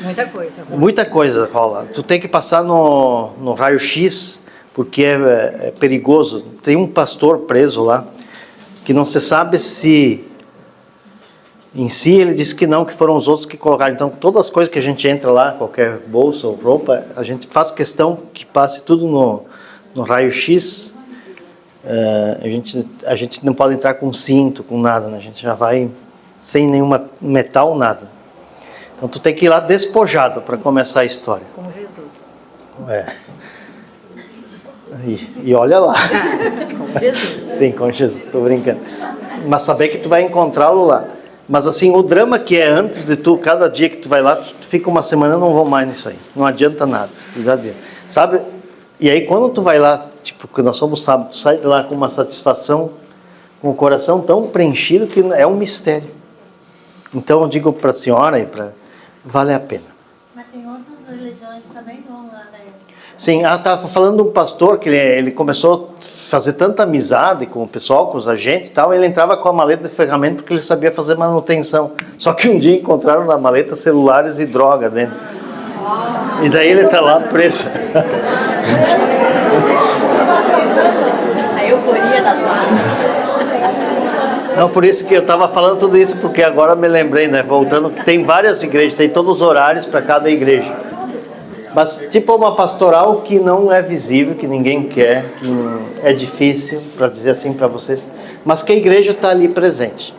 Muita coisa. Muita coisa rola. Tu tem que passar no raio-x, porque é perigoso. Tem um pastor preso lá, que não se sabe se... Em si, ele disse que não, que foram os outros que colocaram. Então, todas as coisas que a gente entra lá, qualquer bolsa ou roupa, a gente faz questão que passe tudo no raio-x. A gente não pode entrar com cinto, com nada, né? A gente já vai sem nenhuma metal, nada. Então, tu tem que ir lá despojado para começar a história. Como Jesus. E olha lá. Com Jesus. Sim, com Jesus, estou brincando. Mas saber que tu vai encontrá-lo lá. Mas assim, o drama que é antes de tu, cada dia que tu vai lá, tu fica uma semana, eu não vou mais nisso aí. Não adianta nada. Sabe? E aí quando tu vai lá, tipo, que nós somos sábados, tu sai de lá com uma satisfação, com o coração tão preenchido que é um mistério. Então eu digo para a senhora, vale a pena. Mas tem outras religiões também vão lá, né? Sim, estava falando de um pastor que ele começou a fazer tanta amizade com o pessoal, com os agentes e tal, ele entrava com a maleta de ferramenta porque ele sabia fazer manutenção. Só que um dia encontraram na maleta celulares e droga dentro. E daí ele está lá preso. A euforia das massas. Não, por isso que eu estava falando tudo isso, porque agora me lembrei, né? Voltando, que tem várias igrejas, tem todos os horários para cada igreja. Mas tipo uma pastoral que não é visível, que ninguém quer, que é difícil, para dizer assim para vocês, mas que a igreja está ali presente.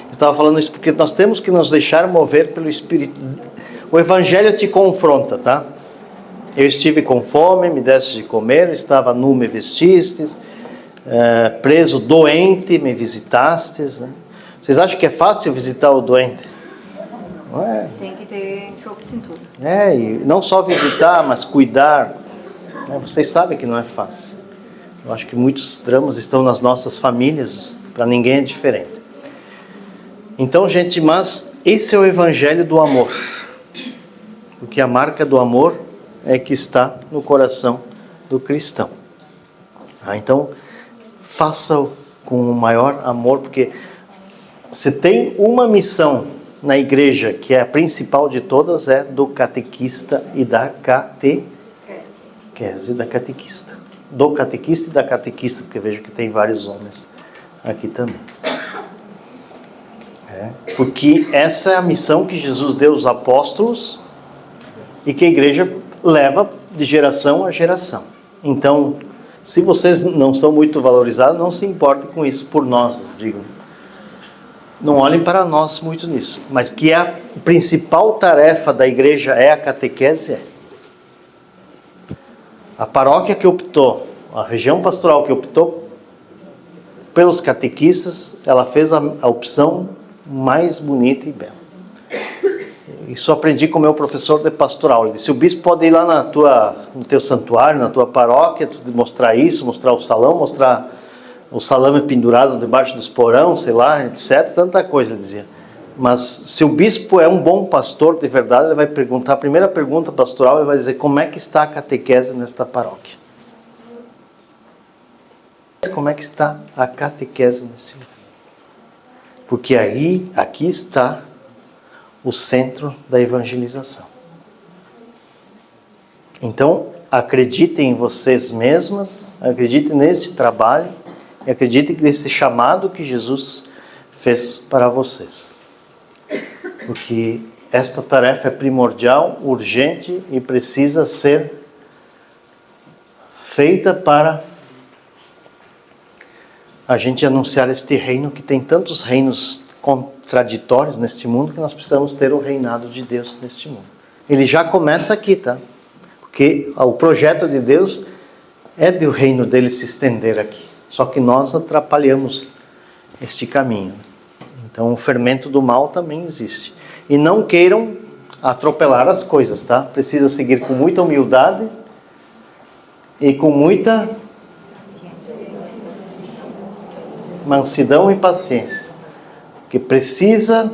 Eu estava falando isso porque nós temos que nos deixar mover pelo Espírito. O Evangelho te confronta, tá? Eu estive com fome, me deste de comer, estava nu, me vestistes, preso, doente, me visitastes, né? Vocês acham que é fácil visitar o doente? Não é? Tem que ter choque de cintura. E não só visitar, mas cuidar. Vocês sabem que não é fácil. Eu acho que muitos dramas estão nas nossas famílias, para ninguém é diferente. Então, gente, mas esse é o Evangelho do amor. Porque a marca do amor é que está no coração do cristão. Então, faça-o com o maior amor, porque se tem uma missão na igreja, que é a principal de todas, é do catequista e da catequese, da catequista. Do catequista e da catequista, porque vejo que tem vários homens aqui também. Porque essa é a missão que Jesus deu aos apóstolos e que a igreja leva de geração a geração. Então, se vocês não são muito valorizados, não se importem com isso por nós, digo. Não olhem para nós muito nisso. Mas que a principal tarefa da igreja é a catequese. A paróquia que optou, a região pastoral que optou pelos catequistas, ela fez a opção mais bonita e bela. Isso aprendi com o meu professor de pastoral. Ele disse: o bispo pode ir lá no teu santuário, na tua paróquia, mostrar isso, mostrar o salão, mostrar o salame pendurado debaixo dos porão, sei lá, etc. Tanta coisa, ele dizia. Mas se o bispo é um bom pastor de verdade, ele vai perguntar, a primeira pergunta pastoral, ele vai dizer: como é que está a catequese nesta paróquia? Como é que está a catequese nesse lugar? Porque aqui está o centro da evangelização. Então, acreditem em vocês mesmas, acreditem nesse trabalho, e acreditem nesse chamado que Jesus fez para vocês. Porque esta tarefa é primordial, urgente e precisa ser feita para a gente anunciar este reino, que tem tantos reinos contraditórios neste mundo, que nós precisamos ter o reinado de Deus neste mundo. Ele já começa aqui, tá? Porque o projeto de Deus é de o reino dele se estender aqui. Só que nós atrapalhamos este caminho. Então o fermento do mal também existe. E não queiram atropelar as coisas, tá? Precisa seguir com muita humildade e com muita mansidão e paciência. Que precisa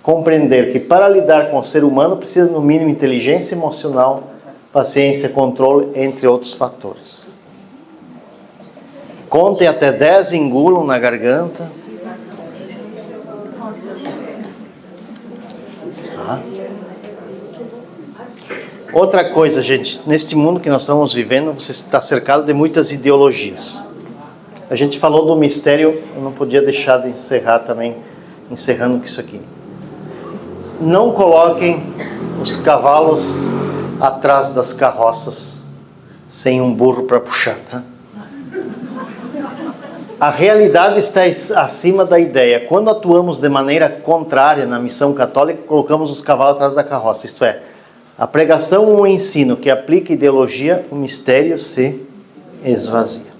compreender que para lidar com o ser humano precisa no mínimo inteligência emocional, paciência, controle, entre outros fatores. Contem até 10, engulam na garganta. Tá? Outra coisa, gente, neste mundo que nós estamos vivendo, você está cercado de muitas ideologias. A gente falou do mistério, eu não podia deixar de encerrar também, encerrando com isso aqui. Não coloquem os cavalos atrás das carroças, sem um burro para puxar, tá? A realidade está acima da ideia. Quando atuamos de maneira contrária na missão católica, colocamos os cavalos atrás da carroça. Isto é, a pregação ou o ensino que aplica ideologia, o mistério se esvazia.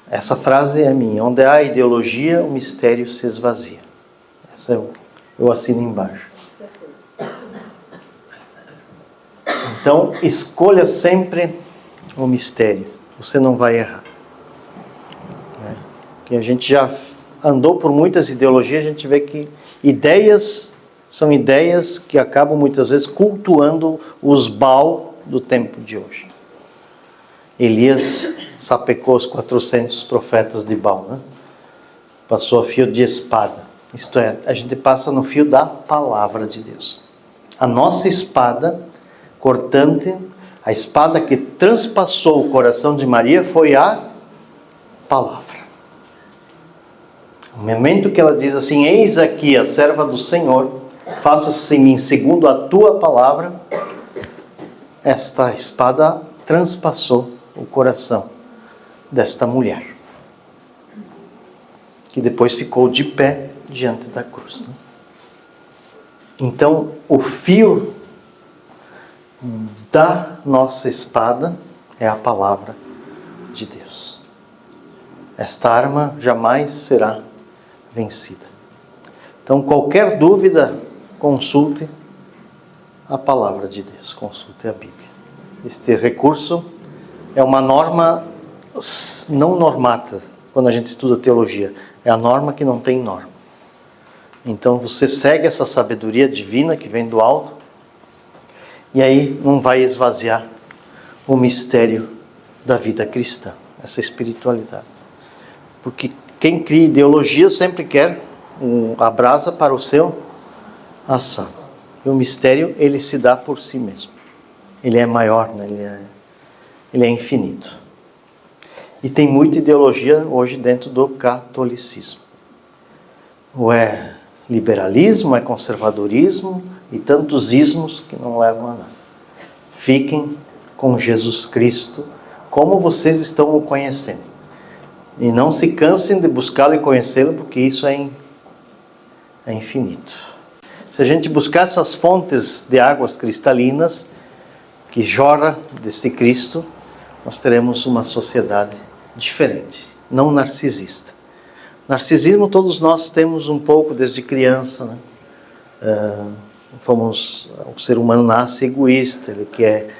Essa frase é minha. Onde há ideologia, o mistério se esvazia. Essa eu assino embaixo. Então, escolha sempre o mistério. Você não vai errar. Que a gente já andou por muitas ideologias, a gente vê que ideias são ideias que acabam muitas vezes cultuando os Baal do tempo de hoje. Elias sapecou os 400 profetas de Baal, né? Passou a fio de espada. Isto é, a gente passa no fio da palavra de Deus. A nossa espada cortante, a espada que transpassou o coração de Maria foi a palavra. O momento que ela diz assim: eis aqui a serva do Senhor, faça-se em mim segundo a tua palavra, esta espada transpassou o coração desta mulher, que depois ficou de pé diante da cruz, né? Então, o fio da nossa espada é a palavra de Deus. Esta arma jamais será vencida. Então, qualquer dúvida, consulte a palavra de Deus, consulte a Bíblia. Este recurso é uma norma não normata, quando a gente estuda teologia. É a norma que não tem norma. Então, você segue essa sabedoria divina que vem do alto, e aí não vai esvaziar o mistério da vida cristã, essa espiritualidade. Porque quem cria ideologia sempre quer a brasa para o seu assado. E o mistério, ele se dá por si mesmo. Ele é maior, né? Ele é infinito. E tem muita ideologia hoje dentro do catolicismo. Ou é liberalismo, é conservadorismo e tantos ismos que não levam a nada. Fiquem com Jesus Cristo, como vocês estão o conhecendo. E não se cansem de buscá-lo e conhecê-lo, porque isso é infinito. Se a gente buscar essas fontes de águas cristalinas, que jorra desse Cristo, nós teremos uma sociedade diferente, não narcisista. Narcisismo todos nós temos um pouco desde criança, né? O ser humano nasce egoísta, ele quer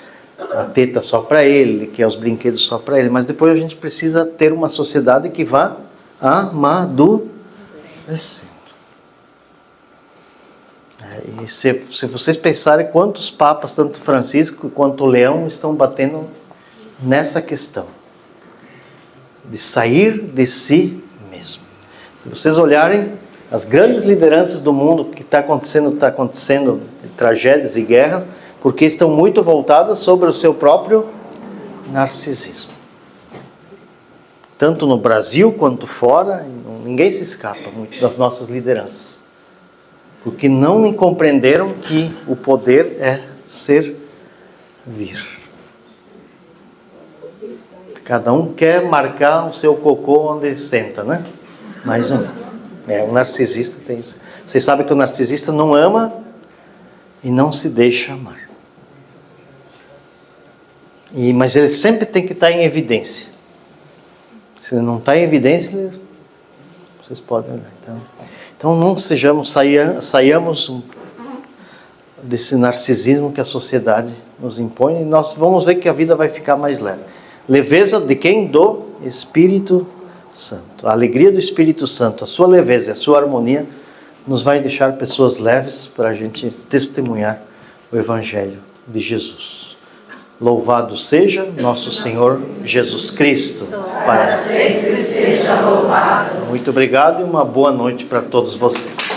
a teta só para ele quer os brinquedos só para ele, mas depois a gente precisa ter uma sociedade que vá amadurecendo. E se vocês pensarem quantos papas, tanto Francisco quanto Leão, estão batendo nessa questão de sair de si mesmo. Se vocês olharem as grandes lideranças do mundo, que está acontecendo tragédias e guerras, porque estão muito voltadas sobre o seu próprio narcisismo. Tanto no Brasil quanto fora, ninguém se escapa muito das nossas lideranças. Porque não compreenderam que o poder é servir. Cada um quer marcar o seu cocô onde senta, né? Mais ou menos. O narcisista tem isso. Vocês sabem que o narcisista não ama e não se deixa amar. Mas ele sempre tem que estar em evidência. Se ele não está em evidência, vocês podem olhar. Então não saiamos desse narcisismo que a sociedade nos impõe, e nós vamos ver que a vida vai ficar mais leve. Leveza de quem? Do Espírito Santo. A alegria do Espírito Santo, a sua leveza e a sua harmonia nos vai deixar pessoas leves para a gente testemunhar o Evangelho de Jesus. Louvado seja nosso Senhor Jesus Cristo. Para sempre seja louvado. Muito obrigado e uma boa noite para todos vocês.